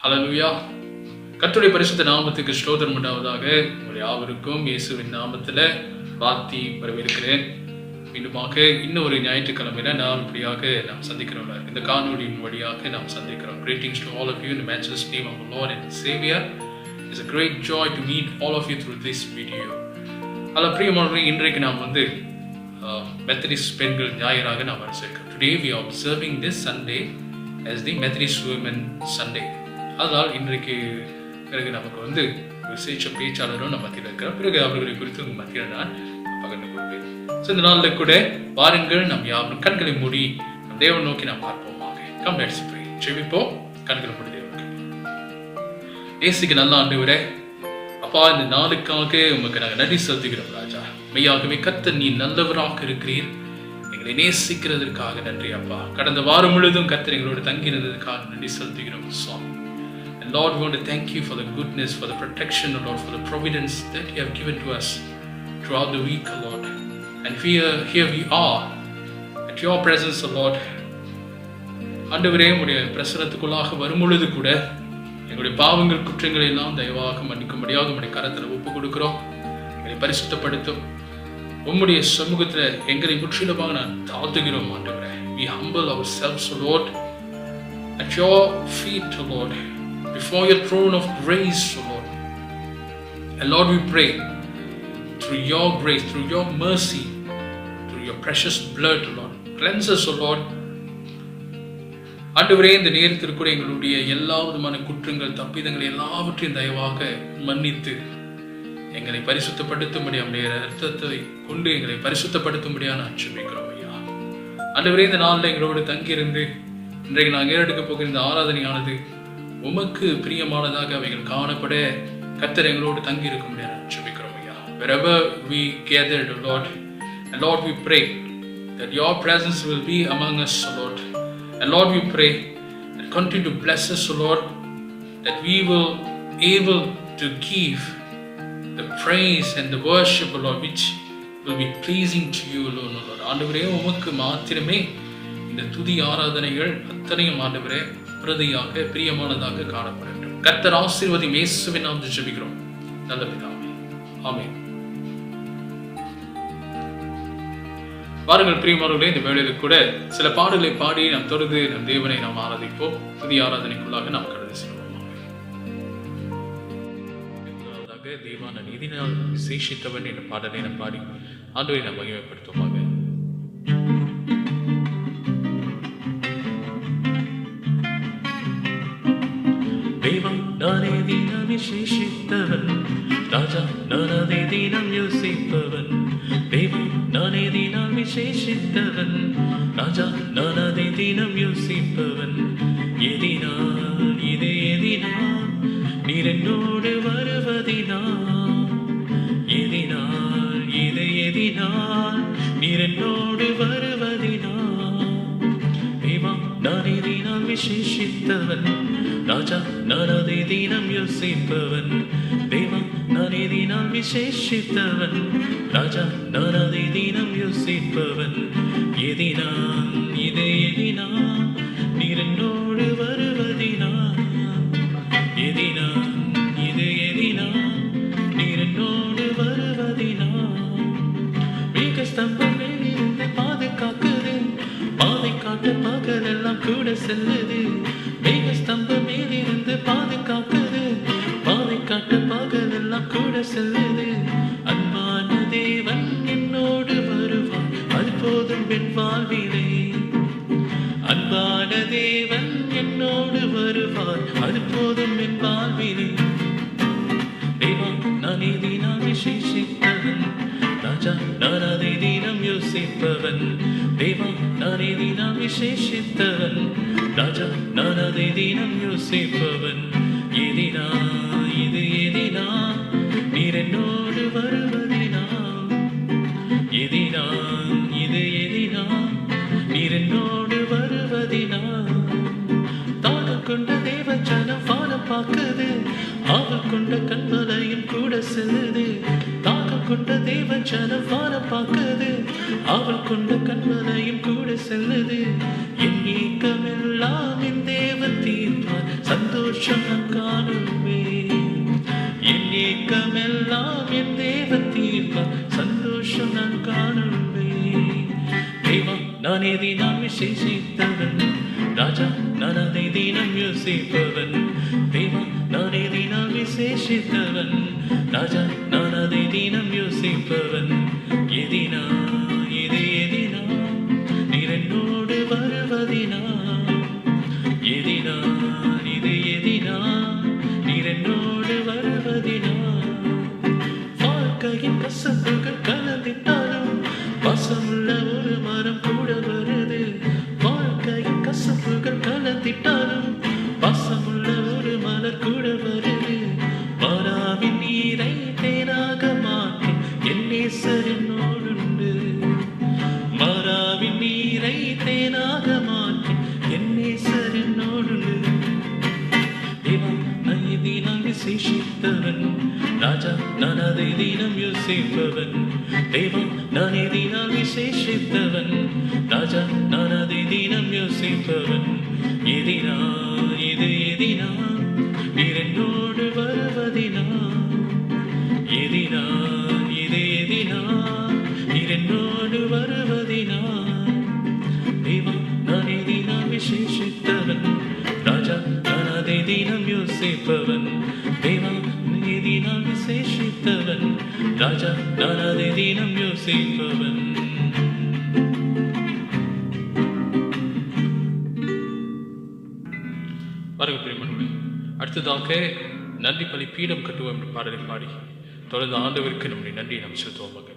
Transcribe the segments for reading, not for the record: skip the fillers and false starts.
ஹல்லேலூயா. கர்த்தருடைய பரிசுத்த நாமத்துக்கு ஸ்தோத்திரம் உண்டாவதாக. உங்கள் யாவருக்கும் இயேசுவின் நாமத்தில் வாழ்த்தி வரவேற்கிறேன். மீண்டுமாக இன்னொரு ஞாயிற்றுக்கிழமையில நாம் சந்திக்கிறோம். இந்த காணொலியின் வழியாக நாம் சந்திக்கிறோம். Greetings to all of you in the matchless name of the Lord and Savior. It's a great joy to meet all of you through this video. பிரியமானவர்களே, இன்றைக்கு நாம் மெத்தடிஸ்ட் பெண்கள் ஞாயிறாக நாம் அனுசரிக்கிறோம். Today we are observing this Sunday as the Methodist Women Sunday. அதனால் இன்றைக்கு பிறகு நமக்கு விசேஷ பேச்சாளரும் நம்ம மத்தியில் இருக்கிறோம். பிறகு அவர்களை குறித்து உங்கள் மத்தியில் நான் பகிர்ந்து கொள்வேன். இந்த நாளில் கூட வாருங்கள், நம் யாரும் கண்களை மூடி நம் தேவன் நோக்கி நாம் பார்ப்போமாக. Come let's pray. ஜெபிப்போம். கண்களை மூடி தேவனுக்கு நேசிக்க நல்ல ஆண்டவரே, அப்பா, இந்த நாளுக்காக உமக்கு நாங்கள் நன்றி செலுத்துகிறோம் ராஜா. மெய்யாகவே கர்த்தர் நீ நல்லவராக இருக்கிறீர். எங்களை நேசிக்கிறதற்காக நன்றி அப்பா. கடந்த வாரம் முழுவதும் கர்த்தர் எங்களோடு தங்கியிருந்ததற்காக நன்றி செலுத்துகிறோம் சுவாமி. And Lord, we want to thank you for the goodness, for the protection, Lord, for the providence that you have given to us throughout the week, Lord. And here we are at your presence, Lord. ஆண்டவரே, உம்முடைய பிரசன்னத்துக்குள்ளாக வரும் பொழுது கூட எங்களுடைய பாவங்கள் குற்றங்களை எல்லாம் தயவாக மன்னிக்கும்படியாக உம்முடைய கரத்தில் ஒப்புக் கொடுக்கிறோம். எங்களை பரிசுத்தப்படுத்தும். உம்முடைய சமூகத்தில் எங்களை முற்றிலுமாக நான் தாழ்த்துகிறோம் ஆண்டவரே. We humble ourselves, Lord, at your feet, Lord, before your throne of grace, Lord. And Lord, we pray through your grace, through your mercy, through your precious blood, Lord, cleanse us, Lord. ஆண்டவரே, இந்த நேரத்தில் கூட எங்களுடைய எல்லா விதமான குற்றங்கள் தப்பிதங்கள் எல்லாவற்றையும் தயவாக மன்னித்து எங்களை பரிசுத்தப்படுத்தும்படி நம்முடைய ரத்தத்தை கொண்டு எங்களை பரிசுத்தப்படுத்தும்படியாக நான் ஜெபிக்கிறோம் ஐயா. ஆண்டவரே, இந்த நாளில் எங்களோடு தங்கியிருந்து இன்றைக்கு நாங்கள் ஏறெடுக்க போகிற இந்த ஆராதனையானது உமக்கு பிரியமானதாக அவைகள் காணப்பட கர்த்தர் எங்களோடு தங்கி இருக்க முடியாது ஜெபிக்கிறோம் ஐயா. Wherever we gathered, Lord, and Lord, we pray that your presence will be among us, Lord. And Lord, we pray that continue to bless us, Lord, that we will able to give the praise and the worship, Lord, which will be pleasing to you alone, Lord. ஆண்டவரே, உமக்கு மாத்திரமே இந்த துதி ஆராதனைகள் அத்தனையும் ஆண்டவரே பிரதியாக பிரியமானதாக காணப்படட்டும். கர்த்தர் ஆசீர்வதியும். இயேசுவின் நாமத்தில் ஜெபிக்கிறோம் நல்ல பிதாவே, ஆமென். வாருங்கள் பிரியமானவர்களே, இந்த வேளையில் கூட சில பாடல்களை பாடி நாம் தொடர்ந்து நம் தேவனை நாம் ஆராதிப்போம். துதி ஆராதனைக்குள்ளாக நாம் கடந்து செல்வோம். தேவான நீதினால் விசேஷித்தவன் என்ற பாடலை நாம் பாடி ஆண்டவரை நாம் மகிமைப்படுத்துவோமாக. தேவன் நானே தினம் விசேஷித்தவன், ராஜா நானே தினம் யோசிப்பவன். தேவன் நானே தினம் விசேஷித்தவன், ராஜா நானே தினம் யோசிப்பவன். எதினால் இது எதினால் நீர் என்னோடு வருவதினால், எதினால் இது எதினால் நீர் என்னோடு வருவதினால். தேவன் நானே தினம் விசேஷித்தவன், ராஜா நானே தினம் யோசிப்பவன். தேவன் நானே தினம் விசேஷித்தவன், ராஜா நானே தினம் யோசிப்பவன். எதினால் இது எதினால் நீர் என்னோடு வருவதினால், எதினால் இது எதினால் நீர் என்னோடு வருவதினால். மேக ஸ்தம்பம் மேலிருந்து பாதுகாக்குது, பாதை காட்டு பகலெல்லாம் கூட செல்லுது. மேக ஸ்தம்பம் மேலிருந்து பாதுகாக்குது, பாதை காட்டு பகலெல்லாம் கூட செல்லுது. அன்பான தேவன் தேவன் என்னோடு வருவார், அது போதும் என் வாழ்விலே. தேவா நானே தினம் விசேஷித்தவன், ராஜா நான் அதை தினம் யோசிப்பவன். தேவா நானே தினம் விசேஷித்தவன், ராஜா நான் அதை தினம் யோசிப்பவன். எதினா இது எதினா நீர் என்னோடு வருவதினா, எதினா இது எதினா நீர் என்னோடு வருவதினா. தாகம் கொண்ட தேவ ஜனம் வானம் பார்க்குது, ஆவல் கொண்ட கண்மலையும் கூட செல்லுது. தாகம் கொண்ட தேவ ஜனம் வானம் பார்க்குது, ஆவல் கொண்ட கண்மலையும் கூட செல்லுது. என் ஏக்கமெல்லாம் என் தேவன் தீர்ப்பார், சந்தோஷம் நான் காணுவேன். என் ஏக்கமெல்லாம் என் தேவன் தீர்ப்பார், சந்தோஷம் நான் காணுவேன். தேவா நானே தினம் விசேஷித்தவன், ராஜா நான் அதை தினம் யோசிப்பவன். தேவா நானே தினம் விசேஷித்தவன், ராஜா நான் அதை தினம் யோசிப்பவன். எதினா இது எதினா நீர் என்னோடு வருவதினா, எதினா இது எதினா நீர் என்னோடு வருவதினா. வாழ்க்கையின் கசப்புகள் கலந்திட்டாலும் வசமுள்ள ஒரு மரம் கூட வருது. வாழ்க்கையின் கசப்புகள் கலந்திட்டாலும் வசமுள்ள ஒரு மலர் கூட வருது. மாறாவின் நீரை தேனாக மாற்றி என் நேசர் என்னோடுண்டு. மாறாவின் நீரை தேனாக மாற்றி என் நேசர் என்னோடுண்டு. தேவா நான் தினம் விசேஷித்தவன், ராஜா நான் அதை தினம் யோசிப்பவன். தேவா நான் தினம் விசேஷித்தவன், ராஜா நான் அதை தினம் யோசிப்பவன். எதினா இது எதினா நீர் என்னோடு வருவதினா, எதினா இது எதினா நீர் என்னோடு வருவதினா. தேவா நான் தினம் விசேஷித்தவன், ராஜா நான் அதை தினம் யோசிப்பவன். தேவா நீ தினம் விசேஷித்தவன், ராஜா நான் அதை தினம் யோசிப்பவன். பாருங்க பிரியமானவர்களே, அடுத்ததாக நன்றி பலி பீடம் கட்டுவோம் என்ற பாடலை பாடி தொடர்ந்து ஆண்டவருக்கு நம்முடைய நன்றியை நாம் செலுத்துவோமாக.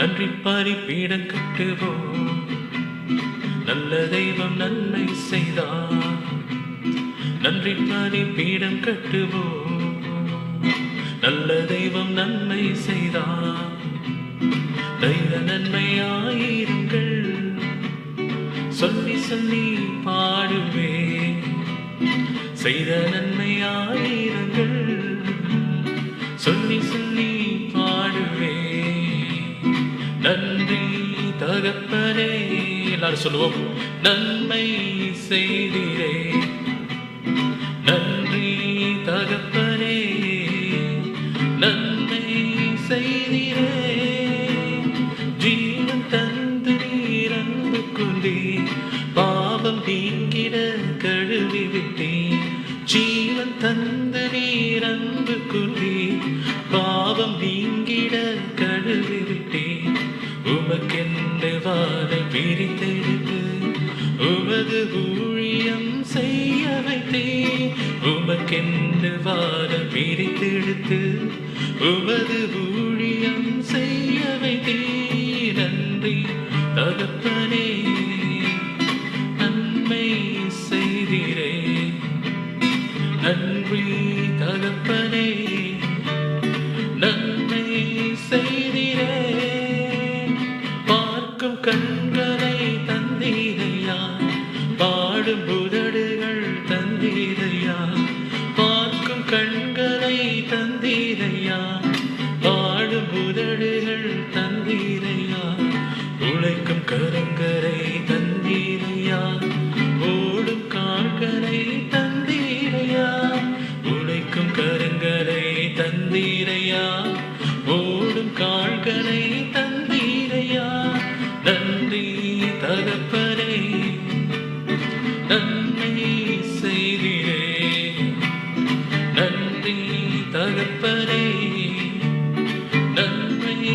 நன்றி பலி பீடம் கட்டுவோம், நல்ல தெய்வம் நன்மை செய்தார். நன்றி பலி பீடம் கட்டுவோம், நல்ல தெய்வம் நன்மை செய்தார். தெய்வ நன்மையாயிருங்கள் சொல்லி சொல்லி பாடுவே, செய்த நன்மையாயிருங்கள் சொல்லி சொல்லி பாடுவே. நன்றி தகப்பனே, எல்லாரும் சொல்லுவோம், நன்மை செய்திரே. நன்றி தகப்பனே, நன்மை செய்திரே. ஜீவன் தந்து நீர் அன்பு கொண்டீர், பாவம் நீங்கிட கழுவி விட்டீர். ஜீவன் தந்து நீர் அன்பு கொண்டீர், பாவம் நீங்கிட கழுவி விட்டீர். உமக்கென்று வாழை பிரித்தெடுத்து உமது ஊழியம் செய்ய வைத்தீர். உமக்கென்று வாழை பிரித்தெடுத்து உமது ஊழியம் செய்ய வைத்தீர். நன்றி தகப்பனே, நன்மை செய்திரே. நன்றி தகப்பனே, நன்மை செய்திரே. பார்க்கும் கண்களை தந்தீரையா, பாடும் உதடுகள் தந்தீரையா. பார்க்கும் கண்களை தந்தீரையா, பாடும் உதடுகள் தந்தீரையா. உழைக்கும் கரங்களை தந்தீரையா, ஓடும் கால்களை தந்தீரையா. உழைக்கும் கரங்களை தந்தீரையா, ஓடும் கால்களை தந்தீரையா. நன்றி தகப்பனே, நன்மை செய்திரே. நன்றி தகப்பனே, நன்மை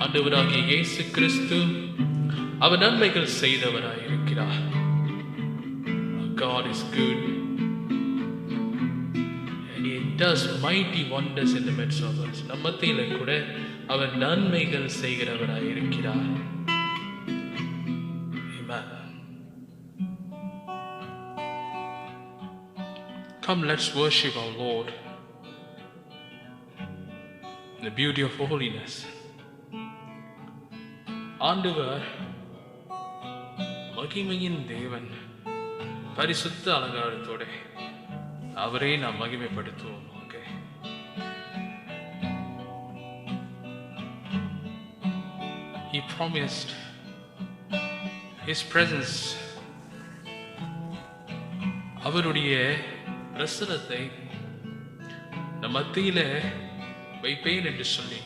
ஆண்டவராகிய இயேசு கிறிஸ்து அவர் நன்மைகள் செய்தவராய் இருக்கிறார். God is good and he does mighty wonders in the midst of us. நம்ம மத்தியில கூட அவர் நன்மைகள் செய்கிறவராய் இருக்கிறார். Amen. Come, let's worship our Lord in the beauty of holiness. ஆண்டவர் மகிமையின் தேவன், பரிசுத்த அலங்காரத்தோட அவரே நாம் மகிமைப்படுத்துவோம். Okay, He promised His presence, அவருடைய பிரசன்னத்தை நம் மத்தியில வைப்பேன் என்று சொல்லி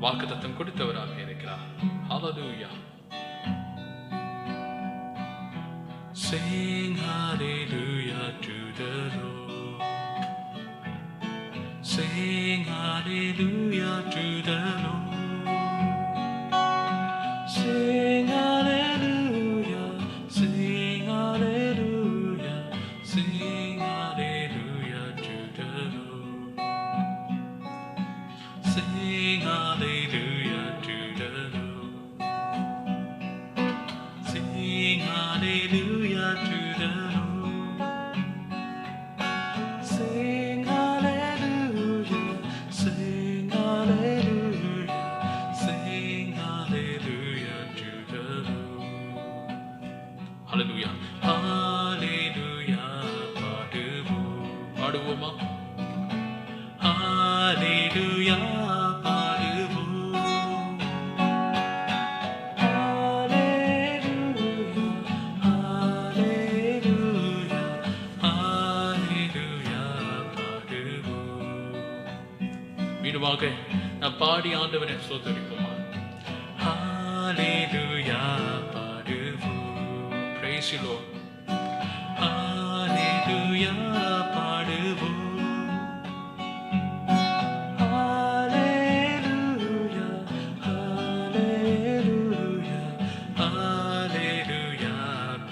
வாக்குத்தத்தம் கொடுத்தவராக இருக்கிறார். ஹல்லேலூயா. Sing hallelujah to the Lord. Sing hallelujah to the Lord. Sing hallelujah, sing hallelujah, sing hallelujah to the Lord. Sing hallelujah to the Lord. Sing hallelujah to the Lord. Sing hallelujah, sing hallelujah, sing hallelujah to the Lord. Hallelujah, hallelujah, பாடுவோமா? Hallelujah, மீண்டுமாக நாம் பாடி ஆண்டவரை ஸ்தோத்திரிப்போமா? ஹல்லேலூயா பாடுவோம். Praise you Lord. ஹல்லேலூயா பாடுவோம். ஹல்லேலூயா, ஹல்லேலூயா, ஹல்லேலூயா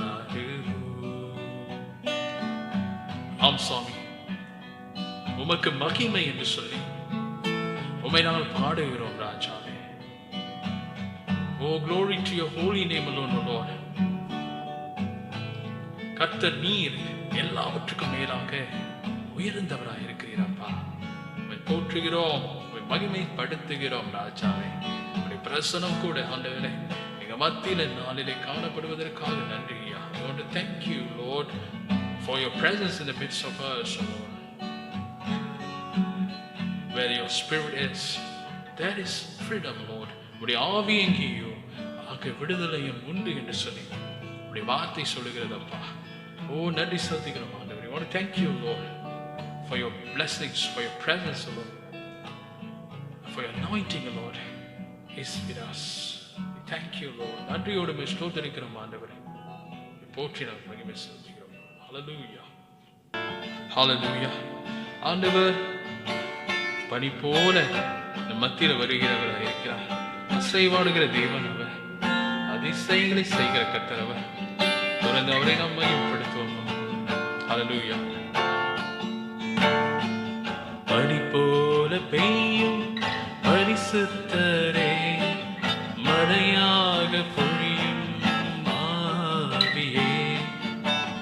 பாடுவோம். ஆம் சுவாமி, உமக்கு மகிமை என்று சொல்லி உம்மை நாங்கள் பாடுகிறோம் ராஜாவே. Oh, glory to your holy name alone, O Lord. கர்த்தர் நீர் எல்லாவற்றுக்கும் மேலாக உயர்ந்தவராய் இருக்கிறீரப்பா. உம்மை போற்றுகிறோம், உம்மை மகிமைப்படுத்துகிறோம் ராஜாவே. உம்முடைய பிரசன்னம் கூட ஆண்டவரே எங்க மத்தியில நாளிலே காணப்படுவதற்காக நன்றி ஐயா. I want to thank you, Lord, for your presence in the midst of us, O Lord. Where your spirit is, there is freedom, Lord. உடைய ஆவி எங்கேயோ அங்கே விடுதலையும் உண்டு என்று சொல்லி உடைய வார்த்தை சொல்லுகிறதப்பா. ஓ, நன்றி செலுத்துகிறோம் ஆண்டவரே. I want to thank you, Lord, for your blessings, for your presence, Lord, for your anointing, Lord, is with us. We thank you, Lord. நன்றியோடு ஸ்தோத்திரிக்கிறோம் ஆண்டவரே. போற்றி நாம் மகிமை செலுத்துகிறோம். Hallelujah, hallelujah. ஆண்டவர் பனி போல நம் மத்தியில வருகிறவராக இருக்கிறார். அசைவாடுகிற தேவன் அவர், அதிசயங்களை செய்கிற கர்த்தர் அவர். தொடர்ந்து அவரை நாம் மகிமைப்படுத்துவோம். ஹல்லேலூயா. பனி போல பெய்யும் பரிசுத்தரே, மழையாக பொழியும் ஆவியே.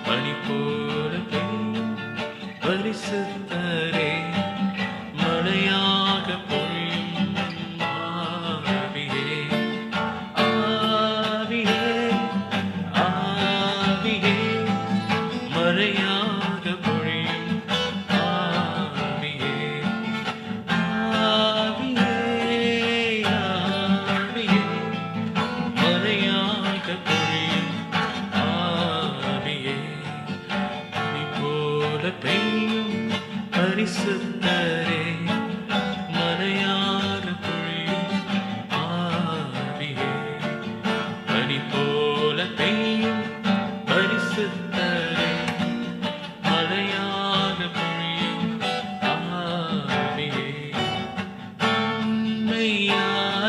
பனி போல பெய்யும் பரிசுத்தரே, மழையாக பொழியும் ஆவியே. ஆவியே, ஆவியே, மழையாக பொழியும் ஆவியே. ஆவியே, ஆவியே, மழையாக பொழியும் ஆவியே. பனி போல பெய்யும் பரிசுத்தரே, மழையாக பொழியும் ஆவியே. பனி போல பெய்யும் பரிசுத்தரே, மழையாக பொழியும் ஆவியே. உண்மையாக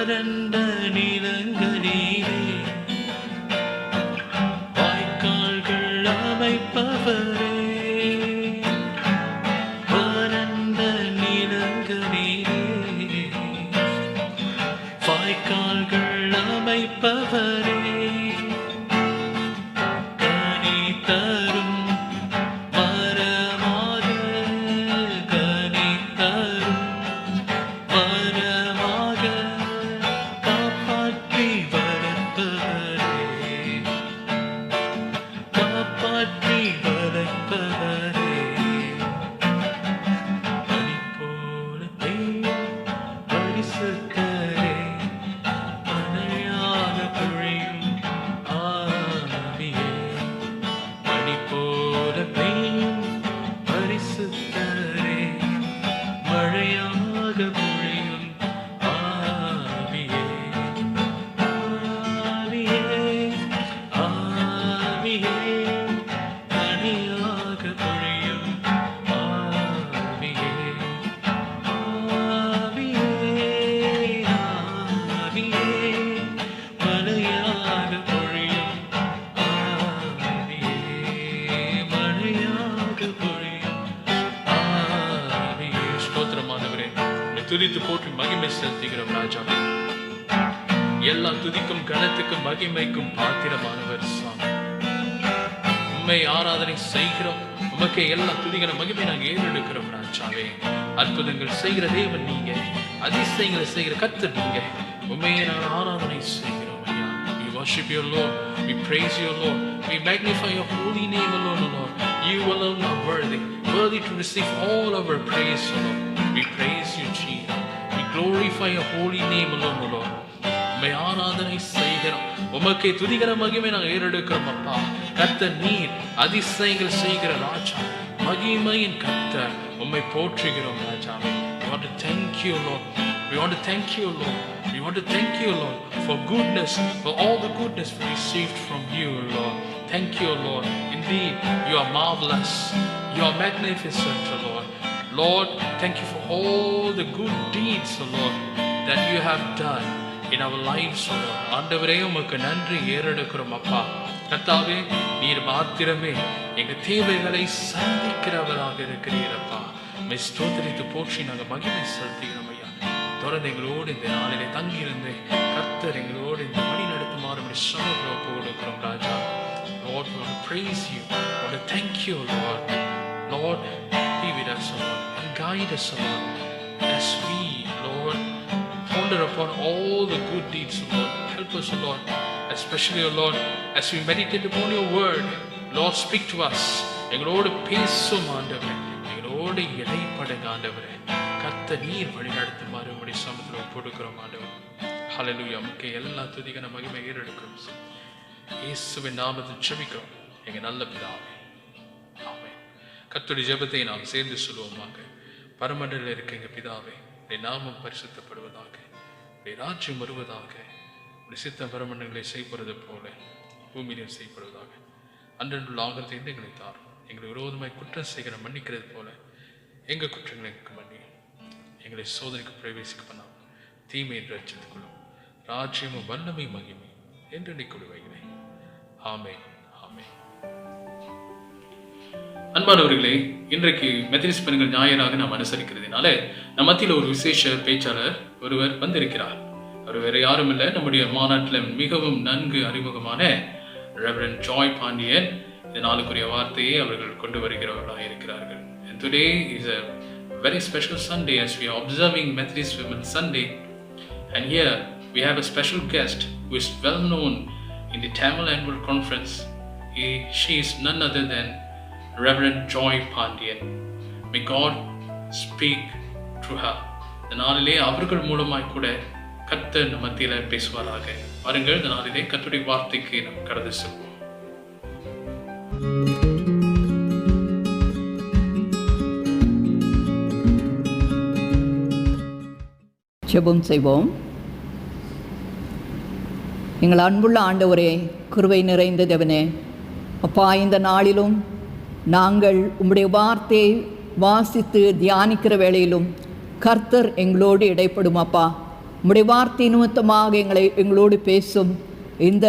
வறண்ட நிலங்களிலே வாய்க்கால்கள் அமைப்பவரே, வறண்ட நிலங்களிலே வாய்க்கால்கள் அமைப்பவரே, கனி தரும் மரமாக, கனி தரும் மரமாக காப்பாற்றி வளர்ப்பவரே, காப்பாற்றி வளர்ப்பவரே, பனி போல பெய்யும் பரிசுத்தரே, மழையாக பொழியும் ஆவியே, பனி போல பெய்யும் பரிசுத்தரே, மழையாக பொழியும் ஆவியே, ஆவியே, ஆவியே, பனியாக பொழியும் ஆவியே, ஆவியே, ஆவியே, மழையாக பொழியும் ஆவியே, மழையாக பொழியும் ஆவியே. ஸ்தோத்திரமானவரே, உம்மை துதித்து போற்றி மகிமை செலுத்துகிறோம் ராஜாவே. எல்லா துதிக்கும் கனத்துக்கும் மகிமைக்கும் பாத்திரமானவர் சாமி. உம்மை ஆராதனை செய்கிறோம். உமக்கே எல்லா துதிக்கிற மகிமை நாங்கள் ஏறெடுக்கிறோம் ராஜாவே. அற்புதங்கள் செய்கிற தேவன் நீங்க, அதிசயங்களை செய்கிற கர்த்தர் நீங்க. உம்மையே நாங்கள் ஆராதனை செய்கிறோம் ஐயா. We worship you, Lord. We praise you, Lord. We magnify your holy name alone, O Lord. You alone are worthy to receive all our praise, O Lord. We praise you, Jesus. We glorify your holy name alone, O Lord. உம்மை ஆராதனை செய்கிறோம். உமக்கே துதிக்கிற மகிமை நாங்கள் ஏறெடுக்கிறோம் அப்பா. கர்த்தர் நீர் அதிசயங்கள் செய்கிற ராஜா, மகிமையின் கர்த்தர். உம்மை போற்றுகிறோம் ராஜாவே. We want to thank you, Lord. We want to thank you, Lord. We want to thank you, Lord, for goodness, for all the goodness we received from you, Lord. Thank you, Lord. Indeed, you are marvelous. You are magnificent, Lord. Lord, thank you for all the good deeds, Lord, that you have done in our lives, Lord. ஆண்டவரே, உமக்கு நன்றி ஏறெடுக்கிறோம் அப்பா. கர்த்தாவே, நீர் மாத்திரமே எங்க தேவைகளை சந்திக்கிறவராக இருக்கிறீரப்பா. உம்மை ஸ்தோத்திரித்து போற்றி நாங்கள் மகிமை செலுத்துகிறோம் ஐயா. தொடர்ந்து எங்களோடு இந்த நாளிலே தங்கியிருந்து கர்த்தர் எங்களோடு இந்த வழி நடத்துமாறு சமூகத்தில் ஒப்பு கொடுக்கிறோம் ராஜா. Lord, we want to praise you. We want to thank you, Lord. Lord, be with us, Lord, and guide us, Lord, as we, Lord, ponder upon all the good deeds, Lord. Help us, Lord, especially, Lord, as we meditate upon your word. Lord, speak to us. எங்களோடு பேசும் ஆண்டவரே, எங்களோடு இடைப்படுங்க ஆண்டவரே. கர்த்தர் நீர் வழி நடத்துமாறு உம்முடைய சமூகத்தில் ஒப்புக்கொடுக்கிறோம் ஆண்டவர். ஹல்லேலூயா. உமக்கு எல்லா துதிக்கான மகிமை ஏறெடுக்கிறோம். இயேசுவின் நாமத்தில் ஜெபிக்கிறோம் எங்க நல்ல பிதாவே, ஆமென். கர்த்தருடைய ஜெபத்தை நாம் சேர்ந்து சொல்லுவோமாக. பரமண்டலில் இருக்க எங்க பிதாவே, உம்முடைய நாமம் பரிசுத்தப்படுவதாக, உம்முடைய ராஜ்யம் வருவதாக, உம்முடைய சித்தம் பரமண்டங்களை செய்யப்படுவது போல பூமியிலும் செய்யப்படுவதாக. அன்றன்றுள்ள ஆகத்தை எங்களை தாரும். எங்களை விரோதமாய் குற்றம் செய்கிற மன்னிக்கிறது போல எங்கள் குற்றங்களுக்கு மன்னியும். எங்களை சோதனைக்கு பிரவேசிக்க பண்ணாம், தீமை என்று அச்சத்துக்குள்ளும். ராஜ்யமும் வல்லமை மகிமை என்று நிற்கொடு வைகிறேன். ஆமென், ஆமென். அன்பானவர்களே, இன்றைக்கு மெத்தடிஸ்ட் பெண்கள் ஞாயிறாக நாம் அனுசரிக்கிறதுனால நம் மத்தியில் ஒரு விசேஷ பேச்சாளர் ஒருவர் வந்திருக்கிறார். அவர் வேற யாரும் இல்லை, நம்முடைய மாநாட்டில் மிகவும் நன்கு அறிமுகமான ரெவரண்ட் ஜாய் பாண்டியன். இந்த நாளுக்குரிய வார்த்தையை அவர்கள் கொண்டு வருகிறவர்களாக இருக்கிறார்கள். And today is a very special Sunday as we are observing Methodist Women's Sunday. And here we have a special guest who is well known in the Tamil Annual Conference. She is none other than Reverend Joy Pandian. May God speak through her. இந்த நாளிலே அவர்கள் மூலமாய் கூட கர்த்தர் நம் மத்தியில பேசுவாராக. வாருங்கள், இந்த நாளிலே கர்த்தருடைய வார்த்தைக்கு நாம் கடந்து செல்வோம். ஜெபம் செய்வோம். எங்கள் அன்புள்ள ஆண்டவரே, கிருபை நிறைந்த தேவனே, அப்பா, இந்த நாளிலும் நாங்கள் உம்முடைய வார்த்தையை வாசித்து தியானிக்கிற வேளையிலும் கர்த்தர் எங்களோடு இடைப்படும் அப்பா. உம்முடைய வார்த்தை நிமித்தமாக எங்களோடு பேசும் இந்த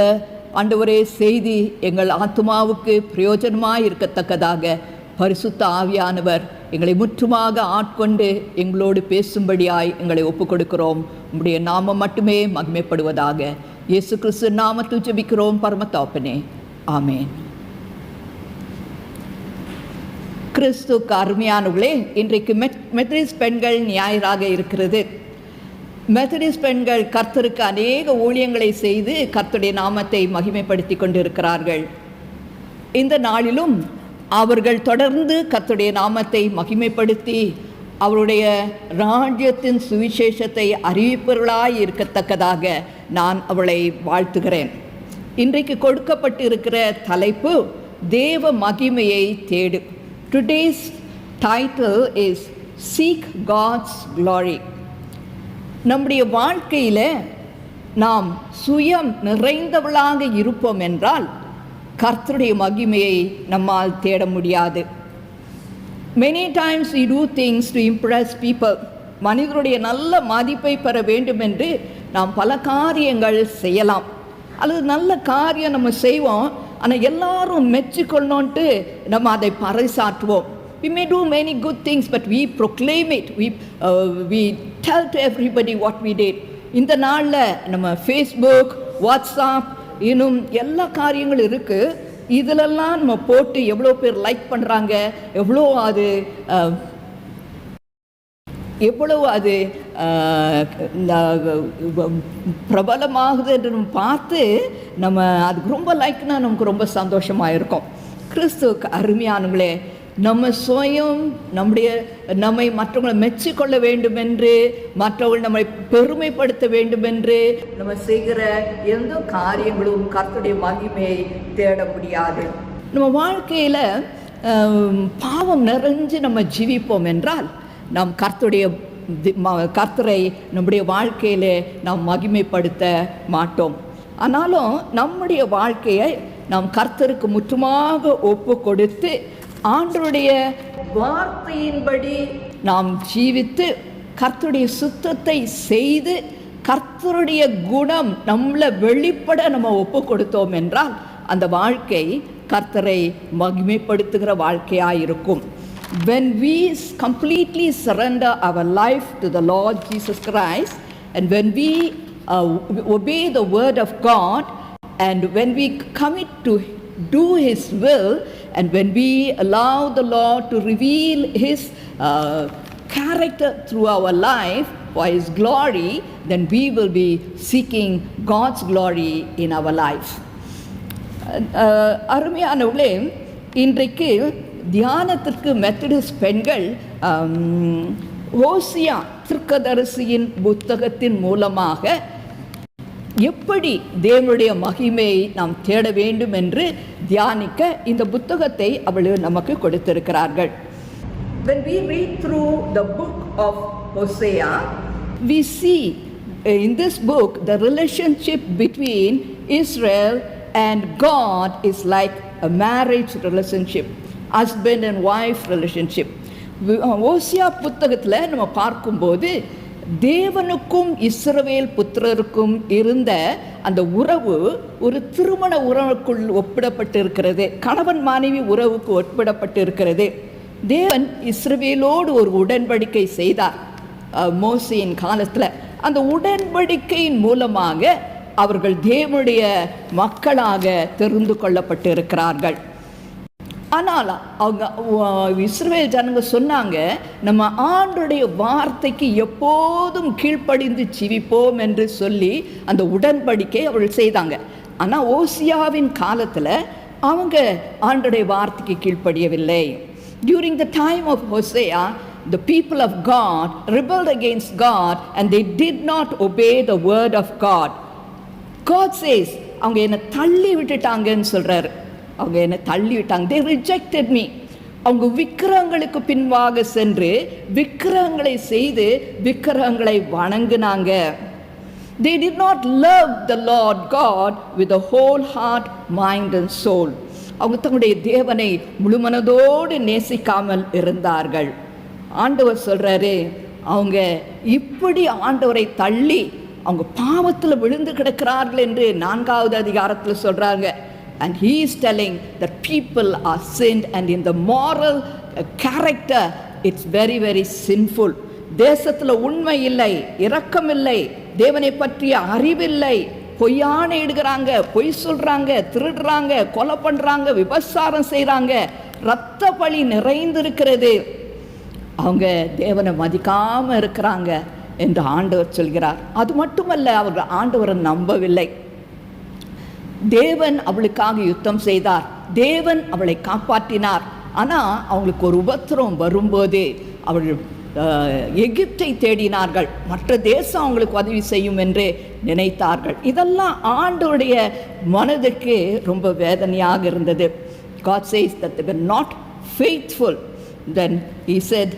ஆண்டவரே செய்தி எங்கள் ஆத்துமாவுக்கு பிரயோஜனமாக இருக்கத்தக்கதாக பரிசுத்த ஆவியானவர் எங்களை முற்றுமாக ஆட்கொண்டு எங்களோடு பேசும்படியாய் எங்களை ஒப்புக் கொடுக்கிறோம். உம்முடைய நாமம் மட்டுமே மகிமைப்படுவதாக. இயேசு கிறிஸ்து நாமத்தில் ஜெபிக்கிறோம் பரமதகப்பனே, ஆமென். கிறிஸ்துவுக்கு அருமையானவர்களே, இன்றைக்கு மெத்தடிஸ்ட் பெண்கள் ஞாயிறாக இருக்கிறது. மெத்தடிஸ்ட் பெண்கள் கர்த்தருக்கு அநேக ஊழியங்களை செய்து கர்த்தருடைய நாமத்தை மகிமைப்படுத்தி கொண்டிருக்கிறார்கள். இந்த நாளிலும் அவர்கள் தொடர்ந்து கர்த்தருடைய நாமத்தை மகிமைப்படுத்தி அவருடைய ராஜ்யத்தின் சுவிசேஷத்தை அறிவிப்பவர்களாய் இருக்கத்தக்கதாக நான் அவளை வாழ்த்துகிறேன். இன்றைக்கு கொடுக்கப்பட்டு இருக்கிற தலைப்பு தேவ மகிமையை தேடு. Today's title is Seek God's Glory. நம்முடைய வாழ்க்கையில் நாம் சுயம் நிறைந்தவளாக இருப்போம் என்றால் கர்த்தருடைய மகிமையை நம்மால் தேட முடியாது. Many times we do things to impress people. மனிதருடைய நல்ல மதிப்பை பெற வேண்டும் என்று நாம் பல காரியங்கள் செய்யலாம், அல்லது நல்ல காரியம் நம்ம செய்வோம், ஆனால் எல்லாரும் மெச்சிக்கொள்ளணுன்ட்டு நம்ம அதை பறைசாற்றுவோம். We may do many good things, but we proclaim it. We tell to everybody what we did. இந்த நாளில் நம்ம ஃபேஸ்புக், வாட்ஸ்அப், இன்னும் எல்லா காரியங்களும் இருக்குது. இதிலெல்லாம் நம்ம போட்டு எவ்வளோ பேர் லைக் பண்ணுறாங்க, எவ்வளோ அது பிரபலமாகுது என்று நம்ம பார்த்து நம்ம அதுக்கு ரொம்ப லைக்னா நமக்கு ரொம்ப சந்தோஷமாக இருக்கும். கிறிஸ்துவுக்கு அருமையானவங்களே, நம்ம சுயம் நம்மை மற்றவங்களை மெச்சிக்கொள்ள வேண்டும் என்று, மற்றவர்கள் நம்மை பெருமைப்படுத்த வேண்டும் என்று நம்ம செய்கிற எந்த காரியங்களும் கர்த்தருடைய மகிமையை தேட முடியாது. நம்ம வாழ்க்கையில் பாவம் நிறைஞ்சு நம்ம ஜீவிப்போம் என்றால் நாம் கர்த்தரை நம்முடைய வாழ்க்கையில் நாம் மகிமைப்படுத்த மாட்டோம். ஆனாலும் நம்முடைய வாழ்க்கையை நாம் கர்த்தருக்கு முற்றுமாக ஒப்பு கொடுத்து ஆண்டவருடைய வார்த்தையின்படி நாம் ஜீவித்து கர்த்தருடைய சுத்தத்தை செய்து கர்த்தருடைய குணம் நம்மளை வெளிப்பட நம்ம ஒப்பு கொடுத்தோம் என்றால் அந்த வாழ்க்கை கர்த்தரை மகிமைப்படுத்துகிற வாழ்க்கையாக இருக்கும். When we completely surrender our life to the Lord Jesus Christ, and when we obey the word of God, and when we commit to do His will, and when we allow the Lord to reveal His character through our life for His glory, then we will be seeking God's glory in our life. அருமையானவர்களே, இன்றைக்கு தியானத்திற்கு Methodist பெண்கள் ஓசியா தீர்க்கதரிசியின் புத்தகத்தின் மூலமாக எப்படி தேவனுடைய மகிமையை நாம் தேட வேண்டும் என்று தியானிக்க இந்த புத்தகத்தை அவர்கள் நமக்கு கொடுத்திருக்கிறார்கள். When we read through the book of Hosea, we see in this book the relationship between Israel and God is like a marriage relationship, husband and wife relationship. ஓசியா புத்தகத்தில் நம்ம பார்க்கும்போது தேவனுக்கும் இஸ்ரவேல் புத்திரருக்கும் இருந்த அந்த உறவு ஒரு திருமண உறவுக்குள் ஒப்பிடப்பட்டு இருக்கிறது, கணவன் மனைவி உறவுக்கு ஒப்பிடப்பட்டு இருக்கிறது. தேவன் இஸ்ரவேலோடு ஒரு உடன்படிக்கை செய்தார் மோசேயின் காலத்தில். அந்த உடன்படிக்கையின் மூலமாக அவர்கள் தேவனுடைய மக்களாக தெரிந்து கொள்ளப்பட்டு இருக்கிறார்கள். ஆனால் அவங்க இஸ்ரவேல் ஜனங்க சொன்னாங்க, நம்ம ஆண்டவருடைய வார்த்தைக்கு எப்போதும் கீழ்ப்படிந்து ஜீவிப்போம் என்று சொல்லி அந்த உடன்படிக்கை அவர்கள் செய்தாங்க. ஆனால் ஓசியாவின் காலத்தில் அவங்க ஆண்டவருடைய வார்த்தைக்கு கீழ்ப்படியவில்லை. During the time of Hosea, the people of God rebelled against God and they did not obey the word of God. God says, அவங்க என்னை தள்ளி விட்டுட்டாங்கன்னு சொல்கிறாரு. அவங்க என்னை தள்ளி விட்டாங்க. They rejected me. அவங்க விக்கிரகங்களுக்கு பின்பாக சென்று விக்கிரகங்களை செய்து விக்கிரகங்களை வணங்கினாங்க. They did not love the Lord God with a whole heart, mind and soul. அவங்க தங்களுடைய தேவனை முழுமனதோடு நேசிக்காமல் இருந்தார்கள். ஆண்டவர் சொல்கிறாரு, அவங்க இப்படி ஆண்டவரை தள்ளி அவங்க பாவத்தில் விழுந்து கிடக்கிறார்கள் என்று 4வது அதிகாரத்தில் சொல்கிறாங்க. And he is telling that people are sinned, and in the moral character it's very very sinful. தேசத்தில் உண்மை இல்லை, இரக்கம் இல்லை, தேவனை பற்றிய அறிவில்லை, பொய்யான இடுகிறாங்க, பொய் சொல்கிறாங்க, திருடுறாங்க, கொலை பண்ணுறாங்க, விபச்சாரம் செய்கிறாங்க, இரத்த பழி நிறைந்திருக்கிறது, அவங்க தேவனை மதிக்காமல் இருக்கிறாங்க என்று ஆண்டவர் சொல்கிறார். அது மட்டுமல்ல, அவர்கள் ஆண்டவரை நம்பவில்லை. தேவன் அவளுக்காக யுத்தம் செய்தார், தேவன் அவளை காப்பாற்றினார். ஆனால் அவங்களுக்கு ஒரு உபத்திரம் வரும்போது அவர்கள் எகிப்தை தேடினார்கள், மற்ற தேசம் அவங்களுக்கு உதவி செய்யும் என்று நினைத்தார்கள். இதெல்லாம் ஆண்டவருடைய மனதுக்கு ரொம்ப வேதனையாக இருந்தது. God says that they were not faithful. Then he said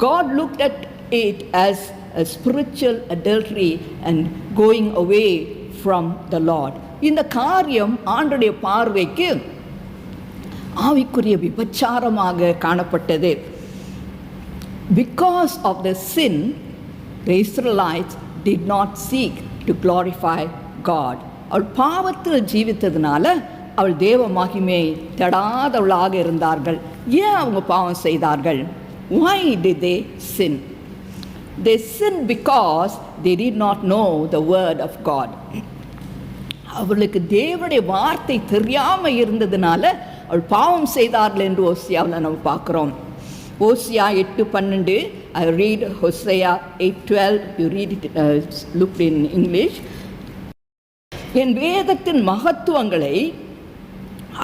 God looked at it as a spiritual adultery and going away from the Lord. இந்த காரியம் ஆண்டவருடைய பார்வைக்கு ஆவிக்குரிய விபச்சாரமாக காணப்பட்டது. Because of the sin, the Israelites did not seek to glorify God. அவள் பாவத்தில் ஜீவித்ததுனால அவள் தேவ மகிமை தேடாதவளாக இருந்தார்கள். ஏன் அவங்க பாவம் செய்தார்கள்? Why did they sin? They sinned because they did not know the word of God. அவளுக்கு தேவனுடைய வார்த்தை தெரியாமல் இருந்ததுனால அவள் பாவம் செய்தார்கள் என்று ஓசியாவில் நம்ம பார்க்குறோம். ஓசியா 8:12, I read Hosea 8:12, you read it, look in English. என் வேதத்தின் மகத்துவங்களை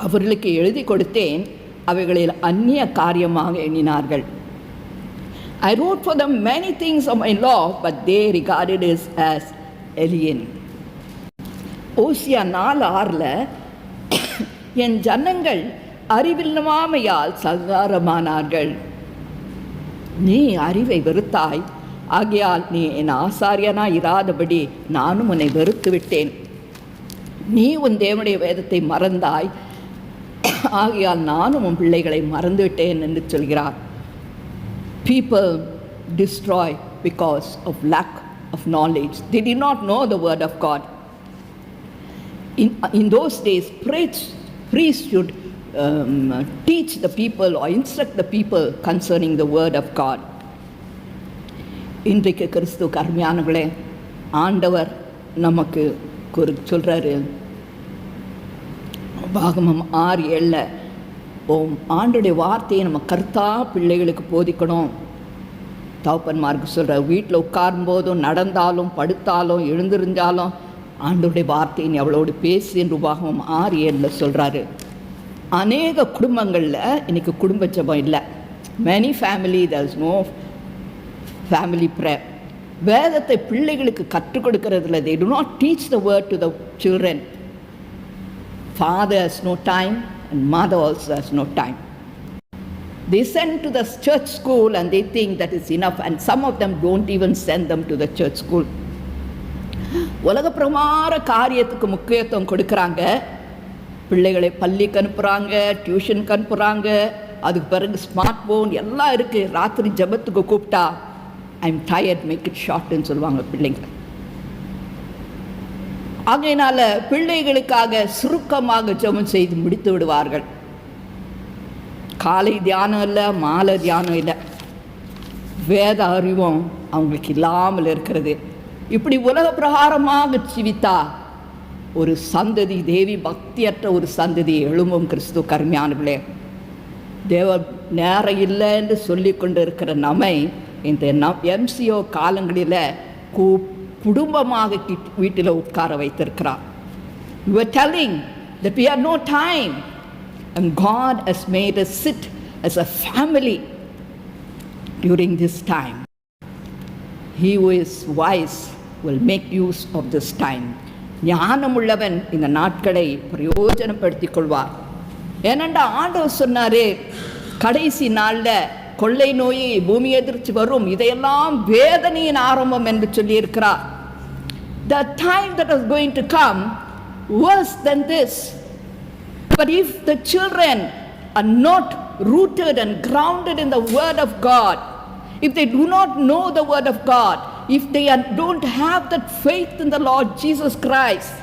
அவர்களுக்கு எழுதி கொடுத்தேன், அவைகளில் அந்நிய காரியமாக எண்ணினார்கள். I wrote for them many things of my law, but they regarded it as alien. ஓசியா 4:6 என் ஜனங்கள் அறிவில்லாமையால் சங்காரமானார்கள். நீ அறிவை வெறுத்தாய், ஆகையால் நீ என் ஆசாரியனாய் இராதபடி நானும் உன்னை வெறுத்து விட்டேன். நீ உன் தேவனுடைய வேதத்தை மறந்தாய், ஆகையால் நானும் உன் பிள்ளைகளை மறந்துவிட்டேன் என்று சொல்கிறார். People destroy because of lack of knowledge. They did not know the word of God. In those days, priests should teach the people or instruct the people concerning the word of God. இன்றைக்கு கிறிஸ்து கர்மியானங்களே, ஆண்டவர் நமக்கு சொல்கிறாரு, பாகமம் 6:7, ஆண்டோடைய வார்த்தையை நம்ம கருத்தா பிள்ளைகளுக்கு போதிக்கணும். தகப்பன்மாருக்கு சொல்கிற, வீட்டில் உட்காரும் போதும், நடந்தாலும், படுத்தாலும், எழுந்திருந்தாலும் ஆண்டோடைய வார்த்தையை நீ அவளோடு பேசி என்று பாகமம் 6:7 சொல்கிறாரு. அநேக குடும்பங்களில் இன்றைக்கி குடும்ப ஜெபம் இல்லை. many family there is no family prayer. வேதத்தை பிள்ளைகளுக்கு கற்றுக் கொடுக்கறதில்ல. they do not teach the word to the children. Father has no time and mother also has no time. They send to the church school and they think that is enough, and some of them don't even send them to the church school. உலக பிரமார காரியத்துக்கு முக்கியத்துவம் கொடுக்குறாங்க. பிள்ளைகளை பள்ளிக்கு அனுப்புகிறாங்க, டியூஷனுக்கு அனுப்புகிறாங்க. அதுக்கு பிறகு ஸ்மார்ட் ஃபோன் எல்லாம் இருக்குது. ராத்திரி ஜபத்துக்கு கூப்பிட்டா I am tired, make it ஷார்ட்னு சொல்லுவாங்க பிள்ளைங்க. ஆகையினால பிள்ளைகளுக்காக சுருக்கமாக ஜெபம் செய்து முடித்து விடுவார்கள். காலை தியானம் இல்லை, மாலை தியானம் இல்லை, வேத அறிவும் அவங்களுக்கு இல்லாமல் இருக்கிறது. இப்படி உலக பிரகாரமாக ஜீவித்தா ஒரு சந்ததி, தேவி பக்தியற்ற ஒரு சந்ததி எழும்பும். கிறிஸ்து கர்மியானவர்களே, தேவ நேரம் இல்லை என்று சொல்லி கொண்டு இருக்கிற நம்மை இந்த MCO காலங்களில் குடும்பமாக வீட்டில் உட்கார வைத்திருக்கிறார். You are telling that we have no time, and God has made us sit as a family during this time. He who is wise will make use of this time. ஞானமுள்ளவன் இந்த நாட்களை பிரயோஜனப்படுத்திக் கொள்வார். ஏனென்றால் ஆண்டவர் சொன்னாரே, கடைசி நாளில் கொள்ளை நோயை பூமி எதிர்த்து வரும், இதையெல்லாம் வேதனையின் ஆரம்பம் என்று சொல்லியிருக்கிறார். The time that is going to come worse than this. But if the children are not rooted and grounded in the word of God, if they do not know the word of God, if they don't have that faith in the Lord Jesus Christ,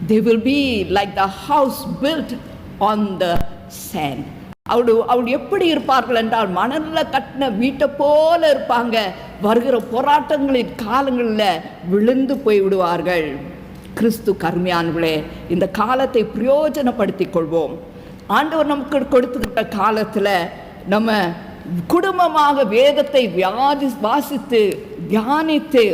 they will be like the house built on the sand. அவள் எப்படி இருப்பார்கள் என்றால் மணலில் கட்டின வீட்டை போல இருப்பாங்க. வருகிற போராட்டங்களின் காலங்களில் விழுந்து போய் விடுவார்கள். கிறிஸ்து கருமையானவர்களே, இந்த காலத்தை பிரயோஜனப்படுத்திக் கொள்வோம். ஆண்டவர் நமக்கு கொடுத்துக்கிட்ட காலத்தில் நம்ம குடும்பமாக வேதத்தை வாசித்து தியானித்து,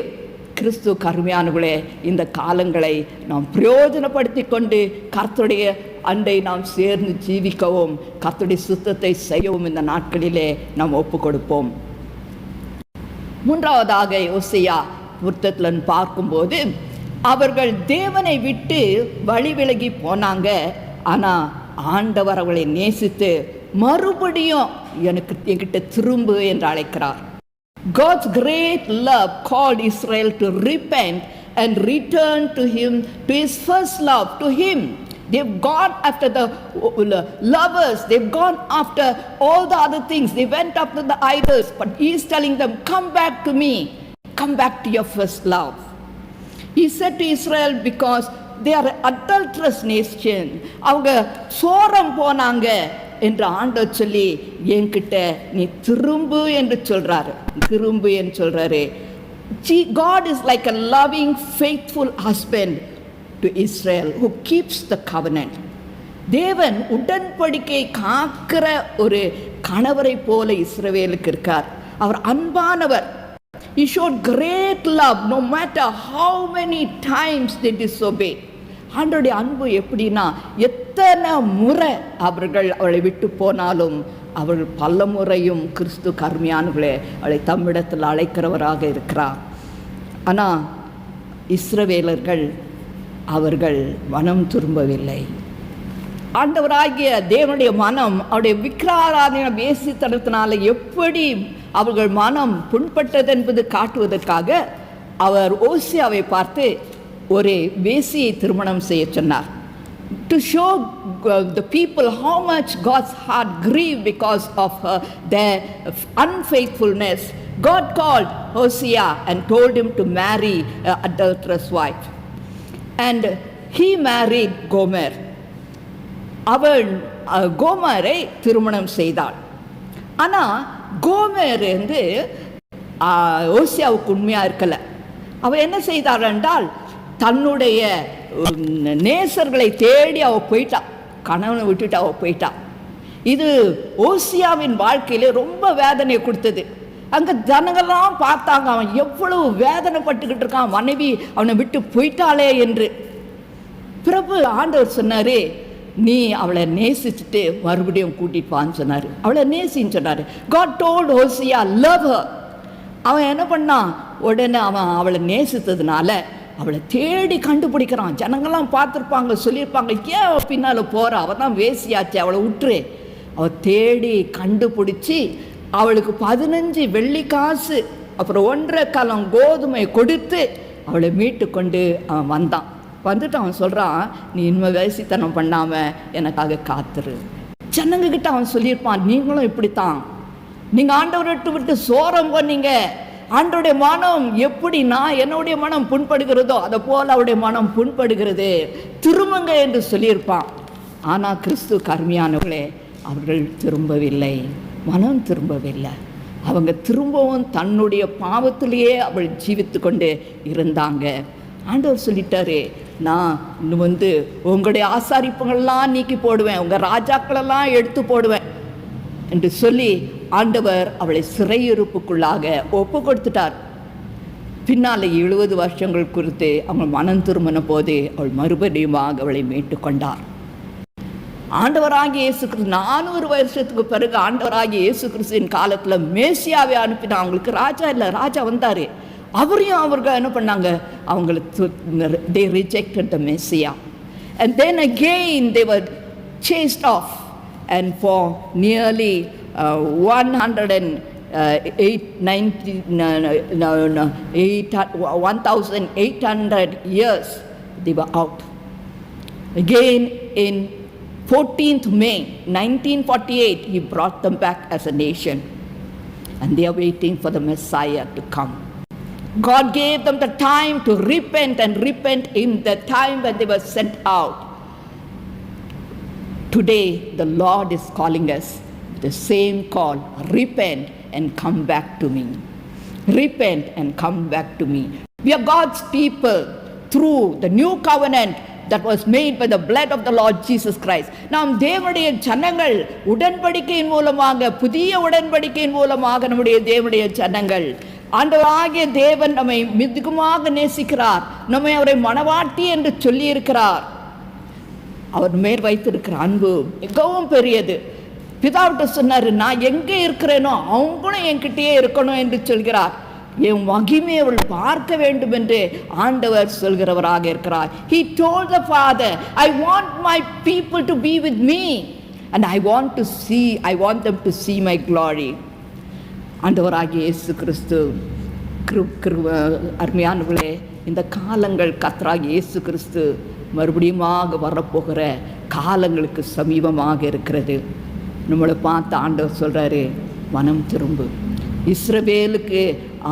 கிறிஸ்து கருமையானவர்களே, இந்த காலங்களை நாம் பிரயோஜனப்படுத்தி கொண்டு கர்த்தருடைய அண்டை நாம் சேர்ந்து ஜீவிக்கவும் கர்த்தருடைய சுத்தத்தை செய்யவும் இந்த நாட்களிலே நாம் ஒப்பு கொடுப்போம். மூன்றாவதாக யோசியா புத்தகத்தில் பார்க்கும்போது, அவர்கள் தேவனை விட்டு வழி விலகி போனாங்க. ஆனால் ஆண்டவர் அவர்களை நேசித்து மறுபடியும் என்கிட்ட திரும்பு என்று அழைக்கிறார். God's great love called Israel to repent and return to him, to his first love, to him. They've gone after the lovers, they've gone after all the other things, they went after the idols, but he's telling them, come back to me, come back to your first love. He said to Israel, because they are adulterous nation, அவங்க சோரம் போனாங்க என்று ஆண்டவர் சொல்லி என்கிட்ட நீ திரும்பு என்று சொல்றாரு. திரும்பு என்று சொல்றாரு. God is like a loving, faithful husband to Israel who keeps the covenant. தேவன் உடன்படிக்கை காக்கிற ஒரு கணவரை போல இஸ்ரவேலுக்கு இருக்கார். அவர் அன்பானவர். He showed great love no matter how many times they disobeyed. ஆண்டவருடைய அன்பு எப்படின்னா, எத்தனை முறை அவளை விட்டு போனாலும் அவர்கள் பல முறையும் கிறிஸ்து கருமையானவர்களே அவளை தம்மிடத்தில் அழைக்கிறவராக இருக்கிறார். ஆனால் இஸ்ரவேலர்கள் அவர்கள் மனம் திரும்பவில்லை. ஆண்டவராகிய தேவனுடைய மனம் அவருடைய விக்கிரகாராதனை வேசித்தனத்தினால எப்படி அவர்கள் மனம் புண்பட்டது என்பது காட்டுவதற்காக அவர் ஓசியாவை பார்த்து ஒரு வேசியை திருமணம் செய்ய சொன்னார். To show the people how much God's heart grieved because of their unfaithfulness, God called Hosea and told him to marry an adulterous wife. And he married Gomer. அவள் கோமரை திருமணம் செய்தாள். ஆனால் கோமர் வந்து ஓசியாவுக்கு உண்மையாக இருக்கலை. அவள் என்ன செய்தாள் என்றால், தன்னுடைய நேசர்களை தேடி அவள் போயிட்டா. கணவனை விட்டுட்டு அவள் போயிட்டா. இது ஓசியாவின் வாழ்க்கையிலே ரொம்ப வேதனையை கொடுத்தது. அங்கே ஜனங்கள்லாம் பார்த்தாங்க, அவன் எவ்வளவு வேதனைப்பட்டுக்கிட்டு இருக்கான், மனைவி அவனை விட்டு போயிட்டாளே என்று. பிறகு ஆண்டவர் சொன்னார், நீ அவளை நேசிச்சுட்டு மறுபடியும் கூட்டிட்டு வான்னு சொன்னார். அவளை நேசின்னு சொன்னார். God told Hosea, love her. அவன் என்ன பண்ணான், உடனே அவன் அவளை நேசித்ததுனால அவளை தேடி கண்டுபிடிக்கிறான். ஜனங்கள்லாம் பார்த்துருப்பாங்க, சொல்லியிருப்பாங்க, ஏன் அவள் பின்னால் போகிறா, அவள் தான் வேசியாச்சு, அவளை விட்டுரு. அவள் தேடி கண்டுபிடிச்சி அவளுக்கு 15 வெள்ளிக்காசு அப்புறம் 1.5 கலம் கோதுமை கொடுத்து அவளை மீட்டு கொண்டு அவன் வந்தான். வந்துட்டு அவன் சொல்கிறான், நீ இனிமேல் வேசித்தனம் பண்ணாமல் எனக்காக காத்துரு. ஜனங்கக்கிட்ட அவன் சொல்லியிருப்பான், நீங்களும் இப்படித்தான், நீங்கள் ஆண்டவரை விட்டு சோரம் பண்ணீங்க, ஆண்டோடைய மனம் எப்படின்னா என்னுடைய மனம் புண்படுகிறதோ அதை போல் அவருடைய மனம் புண்படுகிறது, திரும்புங்க என்று சொல்லியிருப்பான். ஆனால் கிறிஸ்து கருமையானவர்களே, அவர்கள் திரும்பவில்லை, மனம் திரும்பவில்லை. அவங்க திரும்பவும் தன்னுடைய பாவத்திலேயே அவள் ஜீவித்து கொண்டு இருந்தாங்க. ஆண்டவர் சொல்லிட்டாரு, நான் உங்களுடைய ஆசாரிப்புகள்லாம் நீக்கி போடுவேன், உங்கள் ராஜாக்களெல்லாம் எடுத்து போடுவேன் என்று சொல்லி ஆண்டவர் அவளை சிறையிருப்புக்குள்ளாக ஒப்பு கொடுத்துட்டார். பின்னால் 70 வருஷங்கள் குறித்து அவங்க மனம் திரும்பின போது அவள் மறுபடியும் அவளை மீட்டு கொண்டார். ஆண்டவராகிய இயேசு கிறிஸ்து 400 வருஷத்துக்கு பிறகு ஆண்டவராகிய இயேசு கிறிஸ்துவின் காலத்தில் மேசியாவை அனுப்பினா. அவங்களுக்கு ராஜா இல்லை, ராஜா வந்தார். அவரையும் அவர்கள் என்ன பண்ணாங்க, அவங்களுக்கு they rejected the Messiah. And then again they were chased off, and for nearly 1,800 years they were out. Again in 14th May 1948 he brought them back as a nation, and they are waiting for the Messiah to come. God gave them the time to repent and repent in the time when they were sent out. Today the Lord is calling us the same call: repent and come back to me. Repent and come back to me. We are God's people through the new covenant that was made by the blood of the Lord Jesus Christ. நாம் தேவனுடைய ஜனங்கள், உடன்படிக்கையின் மூலமாக, புதிய உடன்படிக்கையின் மூலமாக நம்முடைய தேவனுடைய ஜனங்கள். ஆண்டவராகிய தேவன் நம்மை மிகுதியாக நேசிக்கிறார். நம்மை அவரை மனவாட்டி என்று சொல்லி இருக்கிறார். அவர் மேல் வைத்திருக்கிற அன்பு மிகவும் பெரியது. பிதாவிட்ட சொன்னார், நான் எங்கே இருக்கிறேனோ அவங்களும் என்கிட்டயே இருக்கணும் என்று சொல்கிறார். என் மகிமை அவள் பார்க்க வேண்டும் என்று ஆண்டவர் சொல்கிறவராக இருக்கிறார். He told the Father, I want my people to be with me and I want them to see my glory. ஆண்டவராகிய இயேசு கிறிஸ்து அருமையானவர்களே, இந்த காலங்கள் கர்த்தராகிய இயேசு கிறிஸ்து மறுபடியுமாக வரப்போகிற காலங்களுக்கு சமீபமாக இருக்கிறது. நம்மளை பார்த்து ஆண்டவர் சொல்கிறாரு, மனம் திரும்பு. இஸ்ரவேலுக்கு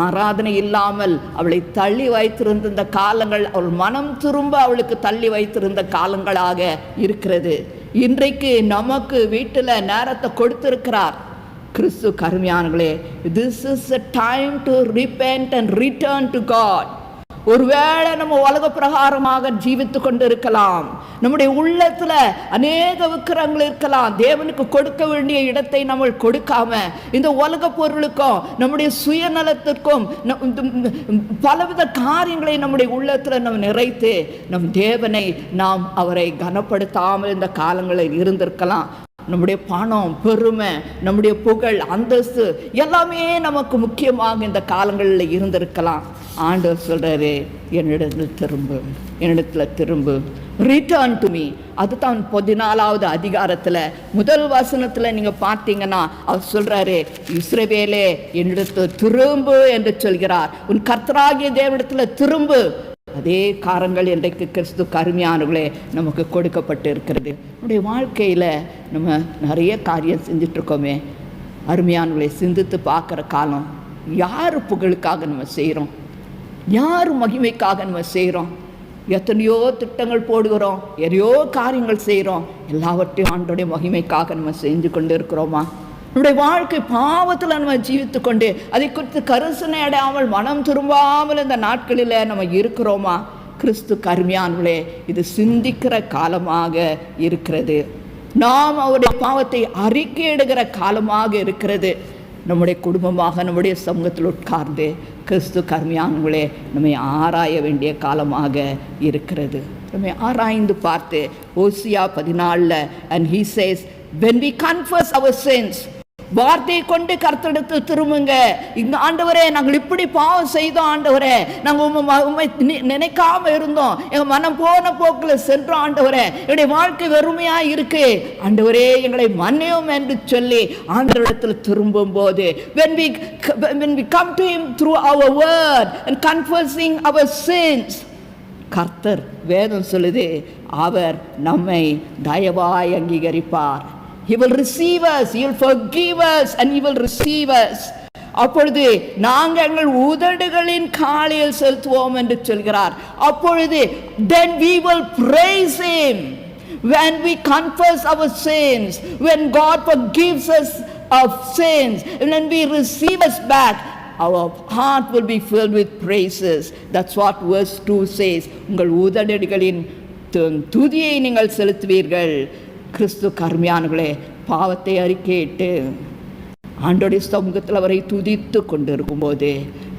ஆராதனை இல்லாமல் அவளை தள்ளி வைத்திருந்த இந்த காலங்கள் அவள் மனம் திரும்ப அவளுக்கு தள்ளி வைத்திருந்த காலங்களாக இருக்கிறது. இன்றைக்கு நமக்கு வீட்டில் நேரத்தை கொடுத்திருக்கிறார். கிறிஸ்து கருமையானங்களே, this is a time to repent and return to God. ஒருவேளை நம்ம உலக பிரகாரமாக ஜீவித்து கொண்டு இருக்கலாம். நம்முடைய உள்ளத்துல அநேக விக்கிரங்கள் இருக்கலாம். தேவனுக்கு கொடுக்க வேண்டிய இடத்தை நம்ம கொடுக்காம இந்த உலக பொருளுக்கும் நம்முடைய சுயநலத்திற்கும் பலவித காரியங்களை நம்முடைய உள்ளத்துல நம்ம நிறைத்து நம் தேவனை நாம் அவரை கனப்படுத்தாமல் இந்த காலங்களில் இருந்திருக்கலாம். நம்முடைய பணம், பெருமை, நம்முடைய புகழ், அந்தஸ்து எல்லாமே நமக்கு முக்கியமாக இந்த காலங்களில் இருந்திருக்கலாம். ஆண்டவர் சொல்கிறாரு, என்னிடத்தில் திரும்பு, ரிட்டர்ன் டு மீ. அதுதான் 14வது அதிகாரத்தில் முதல் வசனத்தில் நீங்கள் பார்த்தீங்கன்னா அவர் சொல்கிறாரு, இஸ்ரவேலே என்னிடத்தில் திரும்பு என்று சொல்கிறார். உன் கர்த்தராகிய தேவனிடத்தில் திரும்பு. அதே காரங்கள் இன்றைக்கு கிறிஸ்து கருமையானவர்களே நமக்கு கொடுக்கப்பட்டு இருக்கிறது. நம்முடைய வாழ்க்கையில் நம்ம நிறைய காரியம் செஞ்சிட்ருக்கோமே, அருமையானவர்களை சிந்தித்து பார்க்குற காலம். யார் புகழுக்காக நம்ம செய்கிறோம்? யார் மகிமைக்காக நம்ம செய்கிறோம்? எத்தனையோ திட்டங்கள் போடுகிறோம், எதையோ காரியங்கள் செய்கிறோம். எல்லாவற்றையும் ஆண்டோடைய மகிமைக்காக நம்ம செஞ்சு கொண்டு இருக்கிறோமா? நம்முடைய வாழ்க்கை பாவத்தில் நம்ம ஜீவித்து கொண்டு அதை குறித்து கரிசனை அடையாமல் மனம் திரும்பாமல் இந்த நாட்களில் நம்ம இருக்கிறோமா? கிறிஸ்து கருமையானவர்களே, இது சிந்திக்கிற காலமாக இருக்கிறது. நாம் அவருடைய பாவத்தை அறிக்கையிடுகிற காலமாக இருக்கிறது. நம்முடைய குடும்பமாக நம்முடைய சமூகத்தில் உட்கார்ந்து கிறிஸ்து கருமையானவர்களே நம்மை ஆராய வேண்டிய காலமாக இருக்கிறது. நம்மை ஆராய்ந்து பார்த்து ஓசியா 14 and he says, when we confess our sins, வார்த்தையை கொண்டு கர்த்தரிடத்தில் திரும்புங்க. இங்க ஆண்டவரே, நாங்கள் இப்படி பாவம் செய்தோம் ஆண்டவரே, நாங்கள் உண்மை நினைக்காம இருந்தோம், எங்கள் மனம் போன போக்கில் சென்றோம் ஆண்டவரே, என்னுடைய வாழ்க்கை வெறுமையாக இருக்கு ஆண்டவரே, எங்களை மன்னியும் என்று சொல்லி ஆண்டவரிடத்தில் திரும்பும் போது, when we come to him through our word and confessing our sins, கர்த்தர் வேதம் சொல்லுது, அவர் நம்மை தயவாய் அங்கீகரிப்பார். He will receive us, he will forgive us and he will receive us. அப்பொழுது நாங்கள் எங்கள் உதடுகளின் காலில் செலுத்துவோம் என்று சொல்கிறார். அப்பொழுது then we will praise him. When we confess our sins, when God forgives us of sins, and when we receive us back, our heart will be filled with praises. That's what verse 2 says. உங்கள் உதடுகளின் துதியை நீங்கள் செலுத்துவீர்கள். கிறிஸ்து கருமையானவர்களே, பாவத்தை அறிக்கையிட்டு ஆண்டோடைய சமூகத்தில் அவரை துதித்து கொண்டு இருக்கும்போது,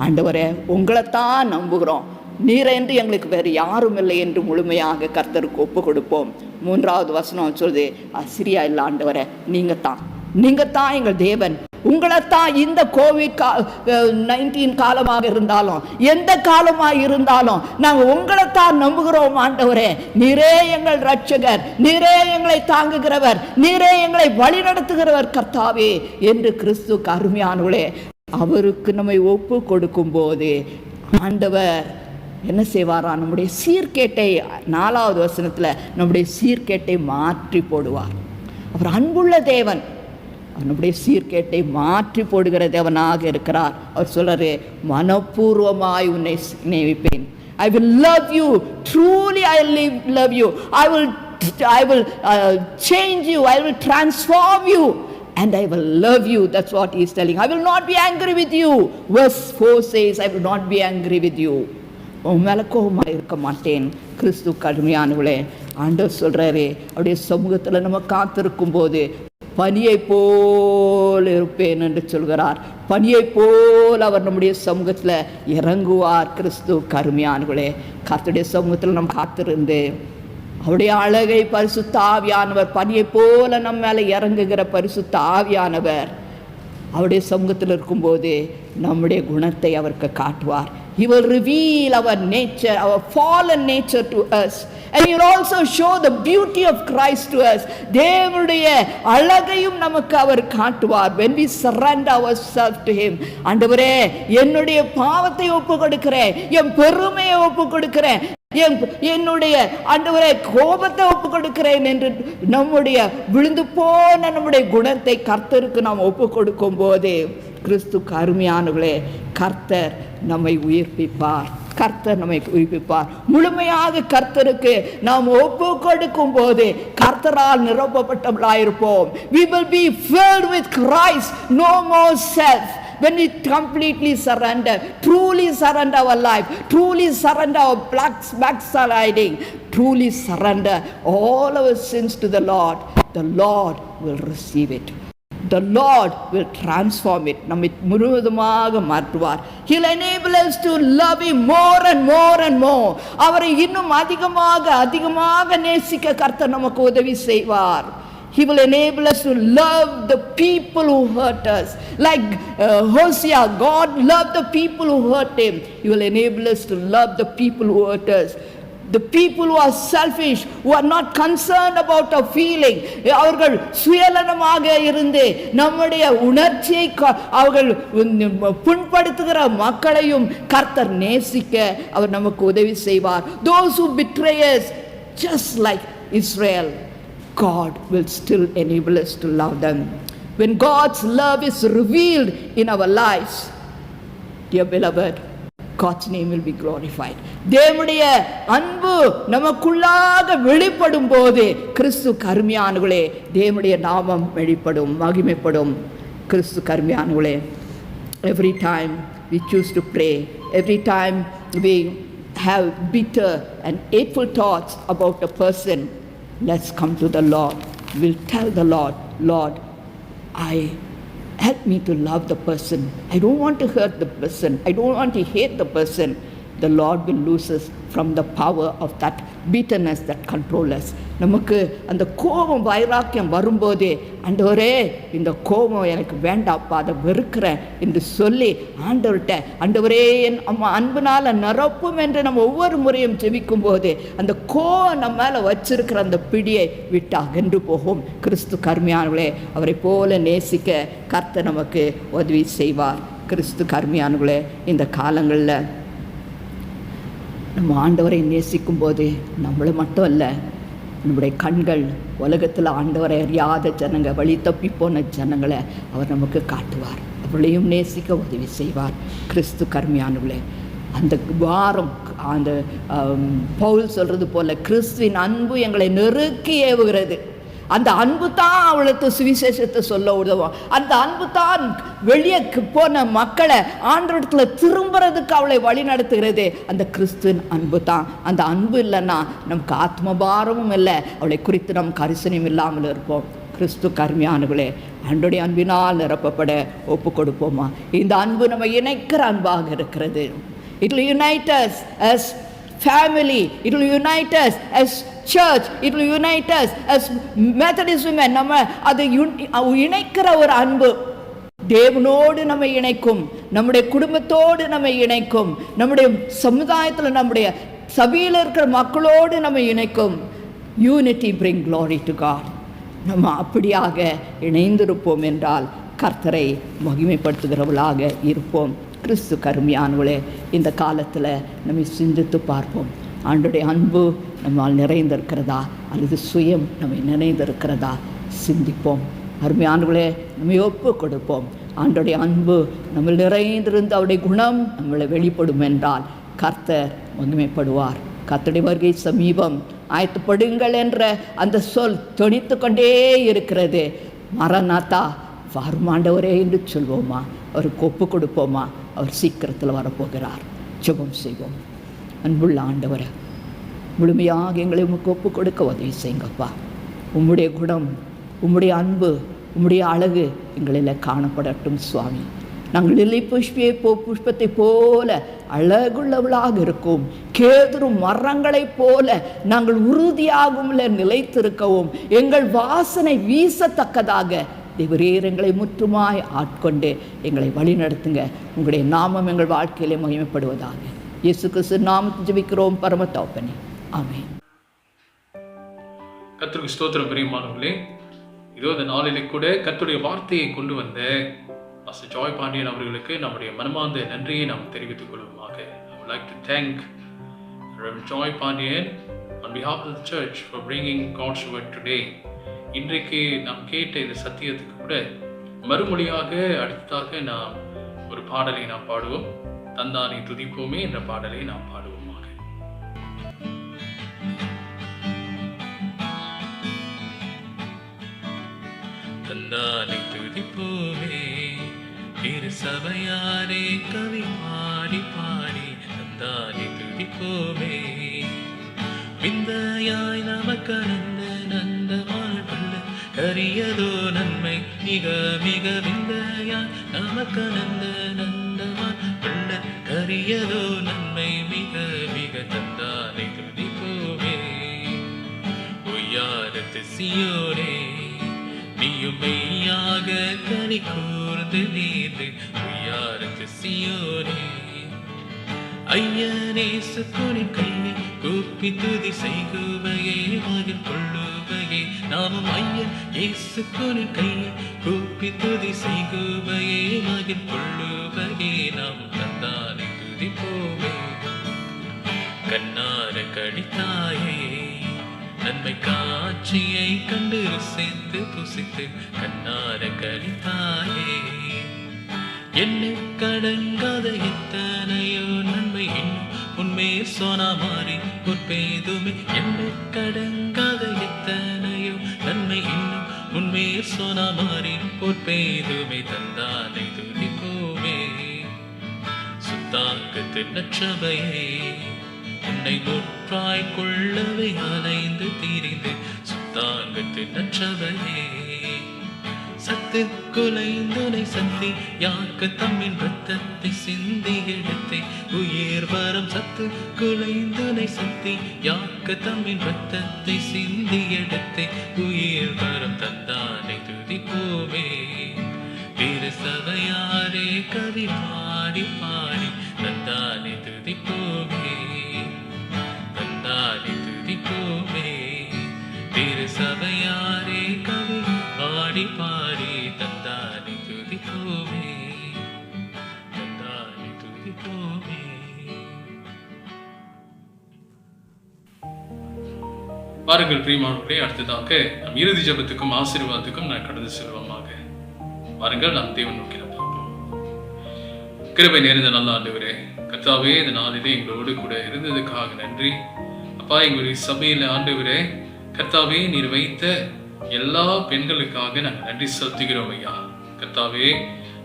ஆண்டவரே உங்களைத்தான் நம்புகிறோம், நீரை என்று எங்களுக்கு வேறு யாரும் இல்லை என்று முழுமையாக கர்த்தருக்கு ஒப்பு கொடுப்போம். 3வது வசனம் சொல்லுது, அசிரியா இல்லை ஆண்டவரே, நீங்கள் தான் எங்கள் தேவன், உங்களைத்தான் இந்த COVID-19 காலமாக இருந்தாலும் எந்த காலமாக இருந்தாலும் நாங்கள் உங்களைத்தான் நம்புகிறோம் ஆண்டவரே. நீரே எங்கள் ரட்சகர், நீரே எங்களை தாங்குகிறவர், நீரே எங்களை வழி நடத்துகிறவர் கர்த்தாவே என்று கிறிஸ்து கருமையானவர்களே அவருக்கு நம்மை ஒப்பு கொடுக்கும் போது ஆண்டவர் என்ன செய்வாரா? நம்முடைய சீர்கேட்டை 4வது வசனத்தில் நம்முடைய சீர்கேட்டை மாற்றி போடுவார். அவர் அன்புள்ள தேவன். நம்முடைய சீர்கேட்டை மாற்றி போடுகிற தேவனாக இருக்கிறார். அவர் சொல்றாரு, மனப்பூர்வமாய் உன்னை நினைப்பேன். I will love you. Truly I will love you. I will change you. I will transform you. And I will love you. That's what he is telling. I will not be angry with you. Verse 4 says, I will not be angry with you. உன் மேலே கோபமாக இருக்க மாட்டேன். கிறிஸ்து கடுமையானவளே, ஆண்டவர் சொல்கிறாரு, அவருடைய சமூகத்தில் நம்ம காத்திருக்கும் போது பனியை போல் இருப்பேன் என்று சொல்கிறார். பனியை போல் அவர் நம்முடைய சமூகத்தில் இறங்குவார். கிறிஸ்து கருமையானவர்களே, கர்த்தருடைய சமூகத்தில் நம்ம காத்திருந்து அவருடைய அழகை பரிசுத்த ஆவியானவர் பனியை போல நம்ம மேலே இறங்குகிற பரிசுத்த ஆவியானவர் அவருடைய சமூகத்தில் இருக்கும்போது நம்முடைய குணத்தை அவருக்கு காட்டுவார். He will reveal our nature, our fallen nature to us. And he will also show the beauty of Christ to us. தேவனுடைய அழகையும் நமக்கு அவர் காட்டுவார். When we surrender ourselves to him. ஆண்டவரே, என்னுடைய பாவத்தை ஒப்பு கொடுக்கிறேன், என் பெருமையை ஒப்பு கொடுக்கிறேன், என்னுடைய ஆண்டவரே கோபத்தை ஒப்பு கொடுக்கிறேன் என்று நம்முடைய விழுந்து போன நம்முடைய குணத்தை கர்த்தருக்கு நாம் ஒப்பு கொடுக்கும் போது, கிறிஸ்து அருமையானவர்களே, கர்த்தர் நம்மை உயிர்ப்பிப்பார். கர்த்தர் நம்மை உயிர்ப்பிப்பார். முழுமையாக கர்த்தருக்கு நாம் ஒப்பு கொடுக்கும் போது கர்த்தரால் நிரப்பப்பட்டவர்களாயிருப்போம். We will be filled with Christ, no more self. When we completely surrender, truly surrender our life, truly surrender our backsliding, truly surrender all our sins to the Lord will receive it. The Lord will transform it. நம்மை முழுவதுமாக மாற்றுவார். He'll enable us to love him more and more and more. அவரை இன்னும் அதிகமாக நேசிக்க கர்த்தர் நமக்கு உதவி செய்வார். He will enable us to love the people who hurt us. Like Hosea, God loved the people who hurt him. He will enable us to love the people who hurt us. The people who are selfish, who are not concerned about our feeling, அவர்கள் சுயநலமாக இருந்து நம்முடைய உணர்ச்சியை அவர்கள் புண்படுத்துகிற மக்களையும் கர்த்தர் நேசிக்க அவர் நமக்கு உதவி செய்வார். Those who betray us, just like Israel, God will still enable us to love them. When God's love is revealed in our lives, dear beloved, God's name will be glorified. தேவனுடைய அன்பு நமக்குள்ளாக வெளிப்படும் போது கிறிஸ்து கருமையானவர்களே, தேவனுடைய நாமம் வெளிப்படும், மகிமைப்படும். கிறிஸ்து கருமையானவர்களே, every time we choose to pray, every time we have bitter and hateful thoughts about a person, let's come to the Lord. We'll tell the Lord, Lord, help me to love the person. I don't want to hurt the person. I don't want to hate the person. The Lord will loose us from the power of that bitterness that controls us. நமக்கு அந்த கோபம் வைராக்கியம் வரும்போது, ஆண்டவரே இந்த கோபம் எனக்கு வேண்டாப்பா, அதை வெறுக்கிறேன் என்று சொல்லி ஆண்டவர்கிட்ட, ஆண்டவரே என் அன்புனால நிரப்பும் என்று நம்ம ஒவ்வொரு முறையும் ஜெபிக்கும் போது அந்த கோபம் நம்ம மேலே வச்சிருக்கிற அந்த பிடியை விட்டு அகன்று போகும். கிறிஸ்து கருமையானவர்களே, அவரை போல நேசிக்க கர்த்தர் நமக்கு உதவி செய்வார். கிறிஸ்து கருமையானவர்களே, இந்த காலங்களில் நம்ம ஆண்டவரை நேசிக்கும் போது நம்மளை மட்டும் அல்ல, நம்முடைய கண்கள் உலகத்தில் ஆண்டவரை அறியாத ஜனங்க, வழி தப்பி போன ஜனங்களை அவர் நமக்கு காட்டுவார். அவளையும் நேசிக்க உதவி செய்வார். கிறிஸ்து கருமையானவர்களே, அந்த வாரம் அந்த பவுல் சொல்கிறது போல கிறிஸ்துவின் அன்பு எங்களை நெருக்கி ஏவுகிறது. அந்த அன்பு தான் அவளுக்கு சுவிசேஷத்தை சொல்ல உதவும். அந்த அன்பு தான் வெளியே போன மக்களை ஆண்டவரிடத்தில் திரும்புறதுக்கு அவளை வழி நடத்துகிறது. அந்த கிறிஸ்துவின் அன்பு தான். அந்த அன்பு இல்லைன்னா நமக்கு ஆத்மபாரமும் இல்லை, அவளை குறித்து நமக்கு கரிசனையும் இல்லாமல் இருப்போம். கிறிஸ்து கருமையானவர்களே, ஆண்டவருடைய அன்பினால் நிரப்பப்பட ஒப்பு கொடுப்போமா? இந்த அன்பு நம்ம இணைக்கிற அன்பாக இருக்கிறது. It will unite us as family. It will unite us as church. It will unite us as Methodist women. நம்ம அதை இணைக்கிற ஒரு அன்பு தேவனோடு நம்மை இணைக்கும், நம்முடைய குடும்பத்தோடு நம்மை இணைக்கும், நம்முடைய சமுதாயத்தில் நம்முடைய சபையில் இருக்கிற மக்களோடு நம்மை இணைக்கும். Unity bring glory to God. நம்ம அப்படியாக இணைந்திருப்போம் என்றால் கர்த்தரை மகிமைப்படுத்துகிறவர்களாக இருப்போம். கிறிஸ்து கருமையானவளே, இந்த காலத்தில் நம்ம சிந்தித்து பார்ப்போம். ஆண்டோடைய அன்பு நம்மால் நிறைந்திருக்கிறதா அல்லது சுயம் நம்மை நிறைந்திருக்கிறதா சிந்திப்போம். அருமையானவர்களே, நம்மை ஒப்பு கொடுப்போம். ஆண்டோடைய அன்பு நம்ம நிறைந்திருந்து அவருடைய குணம் நம்மளை வெளிப்படும் என்றால் கர்த்தர் மகிமைப்படுவார். கர்த்தருடைய வருகை சமீபம், ஆயத்தப்படுங்கள் என்ற அந்த சொல் தொனித்து கொண்டே இருக்கிறது. மரநாத்தா, வருமாண்டவரே என்று சொல்வோமா? அவருக்கு ஒப்பு கொடுப்போமா? அவர் சீக்கிரத்தில் வரப்போகிறார். ஜெபம் செய்வோம். அன்புள்ள ஆண்டவரை, முழுமையாக எங்களை உமக்கு ஒப்பு கொடுக்க உதவி செய்யுங்கப்பா. உம்முடைய குணம், உம்முடைய அன்பு, உம்முடைய அழகு எங்களில் காணப்படட்டும் சுவாமி. நாங்கள் லில்லி புஷ்பத்தை போல அழகுள்ளவளாக இருக்கும். கேதுரு மரங்களைப் போல நாங்கள் உறுதியாகவும் நிலைத்திருக்கவும் எங்கள் வாசனை வீசத்தக்கதாக தேவரீர் எங்களை முற்றுமாய் ஆட்கொண்டு எங்களை வழி நடத்துங்க. உங்களுடைய நாமம் எங்கள் வாழ்க்கையிலே மகிமைப்படுவதாக. இயேசு கிறிஸ்து நாமத்தை ஜெபிக்கிறோம் பரம தகப்பனே, ஆமென். கர்த்தருக்கு ஸ்தோத்திரம். பிரியமானவர்களே, இதோ இந்த நாளிலே கூட கர்த்தருடைய வார்த்தையை கொண்டு வந்த பாஸ்டர் ஜாய் பாண்டியன் அவர்களுக்கு நம்முடைய மனமார்ந்த நன்றியை நாம் தெரிவித்துக் கொள்வோமாக. I would like to thank Reverend Joy Pandian on behalf of the church for bringing God's word today. இன்றைக்கு நாம் கேட்ட இந்த சத்தியத்துக்கு கூட மறுமொழியாக அடுத்ததாக நாம் ஒரு பாடலை நாம் பாடுவோம். தந்தானை துதிப்போமே என்ற பாடலை நாம் பாடுவோமாக. தந்தானை துதிப்போமே திரு சபையாரே, கவி பாடி பாடி தந்தானை துதிப்போமே. விந்தையாய் நமக்கணந்த நந்தமான பள்ள கரியதோ நன்மை மிக மிக. விந்தையாய் நமக்கணந்த நந்தமான பள்ள கரியதோ நன்மை மிக மிக. தந்தானை துதிப்போமே. உய்யாரத்து சியோனே, நீயும் மெய்யாக கனி கூர்ந்து நீர்ந்து. உய்யாரத்து சியோனே, ஐயனே சுக்குனி கையை கூப்பி துதி செய்குவையே மகிழ் கொள்ளுவையே. நாமும் ஐயன் ஏசுக்குனி கையை கூப்பி துதி செய்குவையே மகிழ் கொள்ளுவையே. நாம் தந்தானை துதிப்போமே. கண்ணார கடித்தாயே, நன்மை காட்சியை கண்டு சேர்த்து புசித்து கண்ணார கழித்தாயே. என்ன கடங்காத எத்தனையோ நன்மை இன்னும் உண்மை சோனா மாறி பொற்பெய்துமே. என்ன கடங்காத எத்தனையோ நன்மை இன்னும் உண்மை சோனா மாறி பொற்பெய்துமே. தந்தானை துதிப்போமே. சுத்தாங்கத்து நற்றபையே, உன்னை முற்றாய் கொள்ளவை அலைந்து திரிந்து. சுத்தாங்கத்து நற்றவையே, சத்து குலைந்துனை சந்தி யாக்க தம்மின் ரத்தத்தை சிந்தி எடுத்தே. உயிர் வரம் சத்து குலைந்துனை சந்தி யாக்க தம்மின் ரத்தத்தை சிந்தி எடுத்தே. உயிர் வரம் தந்தானை துதிப்போமே. திரு சபையாரே, கவி பாடி பாடி தந்தானை துதிப்போமே. தந்தானை துதிப்போமே. திரு சபையாரே, கவி பாடி பாடி தந்தானை துதிப்போமே. தந்தானை துதிப்போமே. பாருங்கள் பிரியமானவர்களே, அடுத்ததாக நம் இறுதி ஜெபத்துக்கும் ஆசீர்வாதத்துக்கும் நான் கடந்து செல்வோமாக. பாருங்கள், நாம் தேவன் நோக்கி பார்ப்போம். கிருபை நிறைந்த நல்ல ஆண்டவரே, கர்த்தாவே, இந்த நாளிலே எங்களோடு கூட இருந்ததுக்காக நன்றி. அப்பா, எங்களுடைய சபையில ஆண்டவரே கர்த்தாவே, நீர் வைத்த எல்லா பெண்களுக்காக நாங்கள் நன்றி செலுத்துகிறோம் ஐயா. கர்த்தாவே,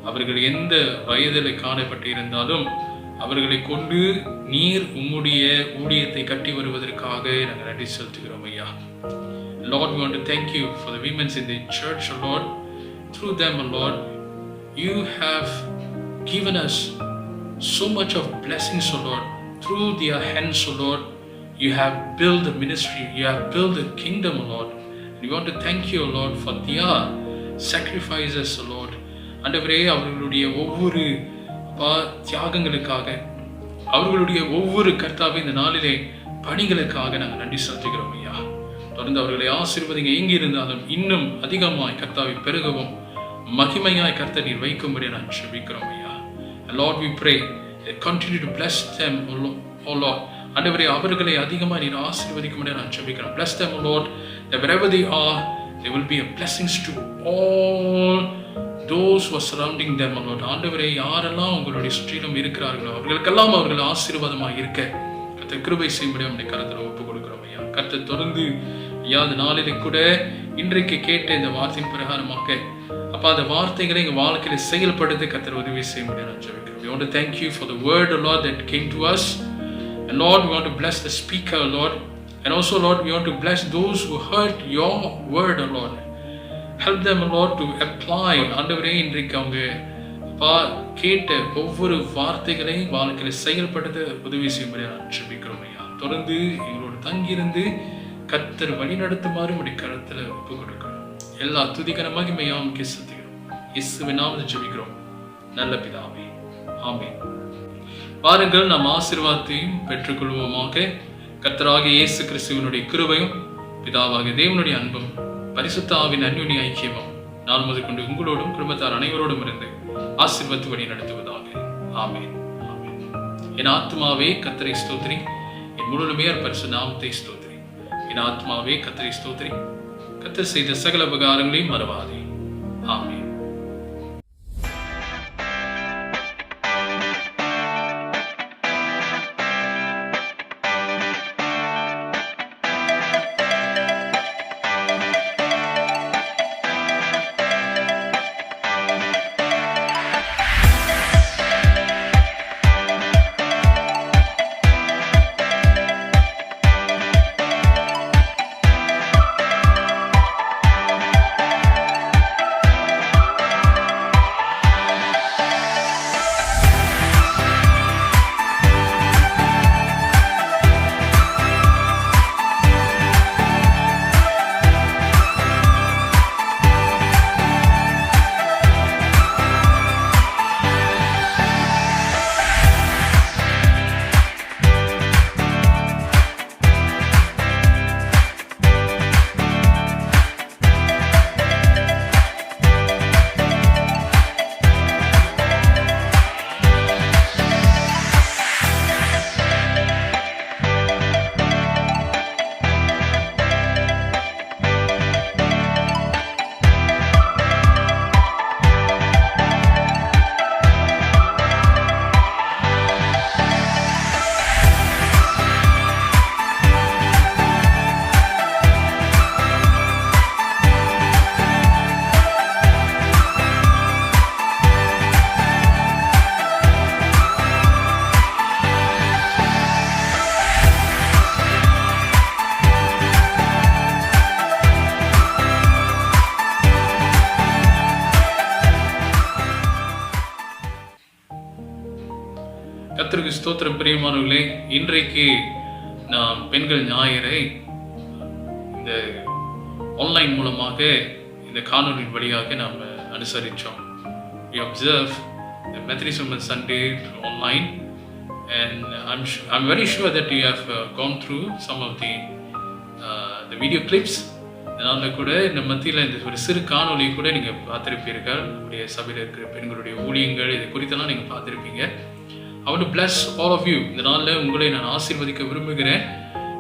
அவர்கள் எந்த வயதில் காணப்பட்டு இருந்தாலும் அவர்களை கொண்டு நீர் உம்முடைய ஊழியத்தை கட்டி வருவதற்காக நாங்கள் நன்றி செலுத்துகிறோம் ஐயா. Lord, we want to thank you for the women in the church, Lord. Through them, Lord, you have given us so much of blessings, Lord. Through their hands, Lord, you have built the ministry, you have built the kingdom, Lord. We want to thank you, Lord, for their sacrifices, Lord. ஆண்டவரே, அவர்களுடைய ஒவ்வொரு தியாகங்களுக்காக, அவர்களுடைய ஒவ்வொரு கர்த்தாவே இந்த நாளிலே பணிகளுக்காக நாங்கள் நன்றி செலுத்துகிறோம் ஐயா. தொடர்ந்து அவர்களை ஆசீர்வதிங்க. எங்கே இருந்தாலும் இன்னும் அதிகமாய் கர்த்தாவை பெருகவும் மகிமையாய் கர்த்தர் நீர் வைக்கும்படி நான் ஜெபிக்கிறோம் ஐயா. Lord, we pray continue to bless them, oh Lord. ஆண்டவரே, அவர்களை அதிகமாக நீர் ஆசீர்வதிக்கும்படி நான் ஜெபிக்கிறேன். Bless them, oh Lord, that wherever they are, There will be a blessings to all those who are surrounding them, Lord. ஆண்டவரே, யாரெல்லாம் உங்களுடைய சுற்றிலும் இருக்கிறார்களோ அவர்களுக்கெல்லாம் அவர்கள் ஆசீர்வாதமாக இருக்க கர்த்தர் கிருபை செய்யும்படி நம்முடைய கரத்தில் ஒப்பு கொடுக்கிறோம் ஐயா. கர்த்தர் தொடர்ந்து ஐயா அந்த நாளிலே கூட இன்றைக்கு கேட்ட இந்த வார்த்தையின் பிரகாரமாக அப்பா அந்த வார்த்தைகளை எங்கள் வாழ்க்கையில செயல்படுத்த கர்த்தர் உதவி செய்யும்படி நான் ஜெபிக்கிறோம். We want to thank you for the word, Lord, that came to us. And Lord, we want to bless the speaker, Lord. And also, Lord, we want to bless those who heard your word, Lord. Help them, Lord, to apply. ஆண்டவரே, இன்றைக்கு அவங்க அப்பா கேட்ட ஒவ்வொரு வார்த்தைகளையும் வாழ்க்கையில செயல்படுத்த உதவி செய்யும்படி நான் ஜெபிக்கிறோம் ஐயா. தொடர்ந்து எங்களோடு தங்கியிருந்து கர்த்தர் வழி நடத்துமாறு உடைய கரத்துல ஒப்பு கொடுக்கிறோம். எல்லா துதிகன மகிமையாம் செலுத்துகிறோம். இயேசுவின் நாமத்தில் ஜெபிக்கிறோம் நல்ல பிதாவே, ஆமென். பாருங்கள், நாம் ஆசீர்வாதத்தையும் பெற்றுக்கொள்வோமாக. கர்த்தராகிய இயேசு கிறிஸ்துவினுடைய கிருபையும் பிதாவாகிய தேவனுடைய அன்பும் பரிசுத்த ஆவியின் அன்யோன்ய ஐக்கியமும் நாள் முதற்கொண்டு உங்களோடும் குடும்பத்தார் அனைவரோடும் இருந்து ஆசீர்வதித்து வழி நடத்துவதாக. ஆமென், ஆமென். என் ஆத்மாவே கர்த்தரை ஸ்தோத்திரி, என் முழுமையே பரிசுத்த நாமத்தை ஸ்தோத்திரி. என் ஆத்மாவே கர்த்தரை ஸ்தோத்திரி, கர்த்தர் செய்த சகல உபகாரங்களையும் மறவாதே. ஆமென். கர்த்தருக்கு ஸ்தோத்திரம். பிரியமானவர்களே, இன்றைக்கு நாம் பெண்கள் ஞாயிறை இந்த ஆன்லைன் மூலமாக இந்த காணொலி வழியாக நாம் அனுசரித்தோம். We observe the Methodist Women's Sunday online, and I'm very sure that you have gone through some of the video clips. அதனால் கூட இந்த மத்தியில் இந்த ஒரு சிறு காணொலி கூட நீங்கள் பார்த்துருப்பீர்கள். நம்முடைய சபையில் இருக்கிற பெண்களுடைய ஊழியங்கள் இது குறித்தெல்லாம் நீங்கள் பார்த்துருப்பீங்க. I want to bless all of you. இந்த நாளில் உங்களை நான் ஆசீர்வதிக்க விரும்புகிறேன்.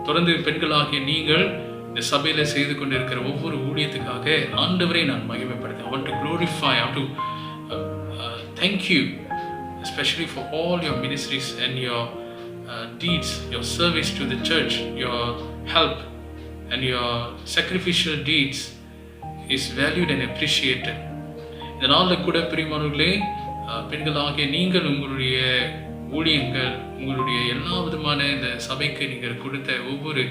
தொடர்ந்து பெண்களாகிய நீங்கள் இந்த சபையில் செய்து கொண்டிருக்கிற ஒவ்வொரு ஊழியத்துக்காக ஆண்டவரை நான் மகிமைப்படுத்தேன். I want to glorify, I want to thank you, especially for all your ministries and your deeds, your service to the church, your help and your sacrificial deeds is valued and appreciated. இந்த நாளில் கூட பிரியமானவர்களே, பெண்களாகிய நீங்கள் உங்களுடைய ஊழியங்கள், உங்களுடைய எல்லா விதமான இந்த சபைக்கு நீங்கள் கொடுத்த ஒவ்வொரு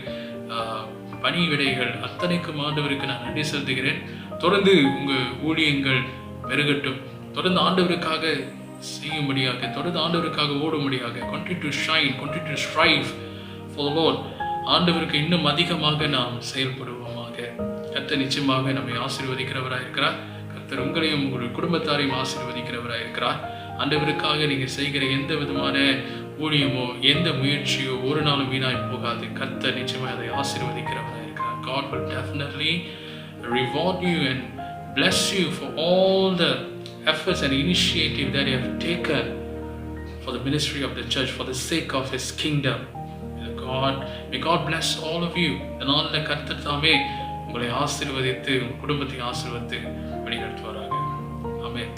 பணி விடைகள் அத்தனைக்கும் ஆண்டவருக்கு நான் நன்றி செலுத்துகிறேன். தொடர்ந்து உங்கள் ஊழியங்கள் பெருகட்டும். தொடர்ந்து ஆண்டவருக்காக செய்யும்படியாக, தொடர்ந்து ஆண்டவருக்காக ஓடும்படியாக, continue to shine, continue to strive for the Lord. ஆண்டவருக்கு இன்னும் அதிகமாக நாம் செயல்படுவோமாக. கர்த்தர் நிச்சயமாக நம்மை ஆசீர்வதிக்கிறவராக இருக்கிறார். கர்த்தர் உங்களையும் உங்களுடைய குடும்பத்தாரையும் ஆசீர்வதிக்கிறவராக இருக்கிறார். ஆண்டவருக்காக நீங்கள் செய்கிற எந்த விதமான ஊழியமோ எந்த முயற்சியோ ஒரு நாளும் வீணாய் போகாது. கர்த்தர் நிச்சயமாக அதை ஆசீர்வதிக்கிறவராக இருக்கிறார். God will definitely reward you and bless you for all the efforts and initiative that you have taken for the ministry of the church, for the sake of His kingdom. May God bless all of you. இதனால கர்த்தர் தாமே உங்களை ஆசீர்வதித்து உங்கள் குடும்பத்தை ஆசீர்வதித்து வழி நடத்துவாராக. ஆமென்.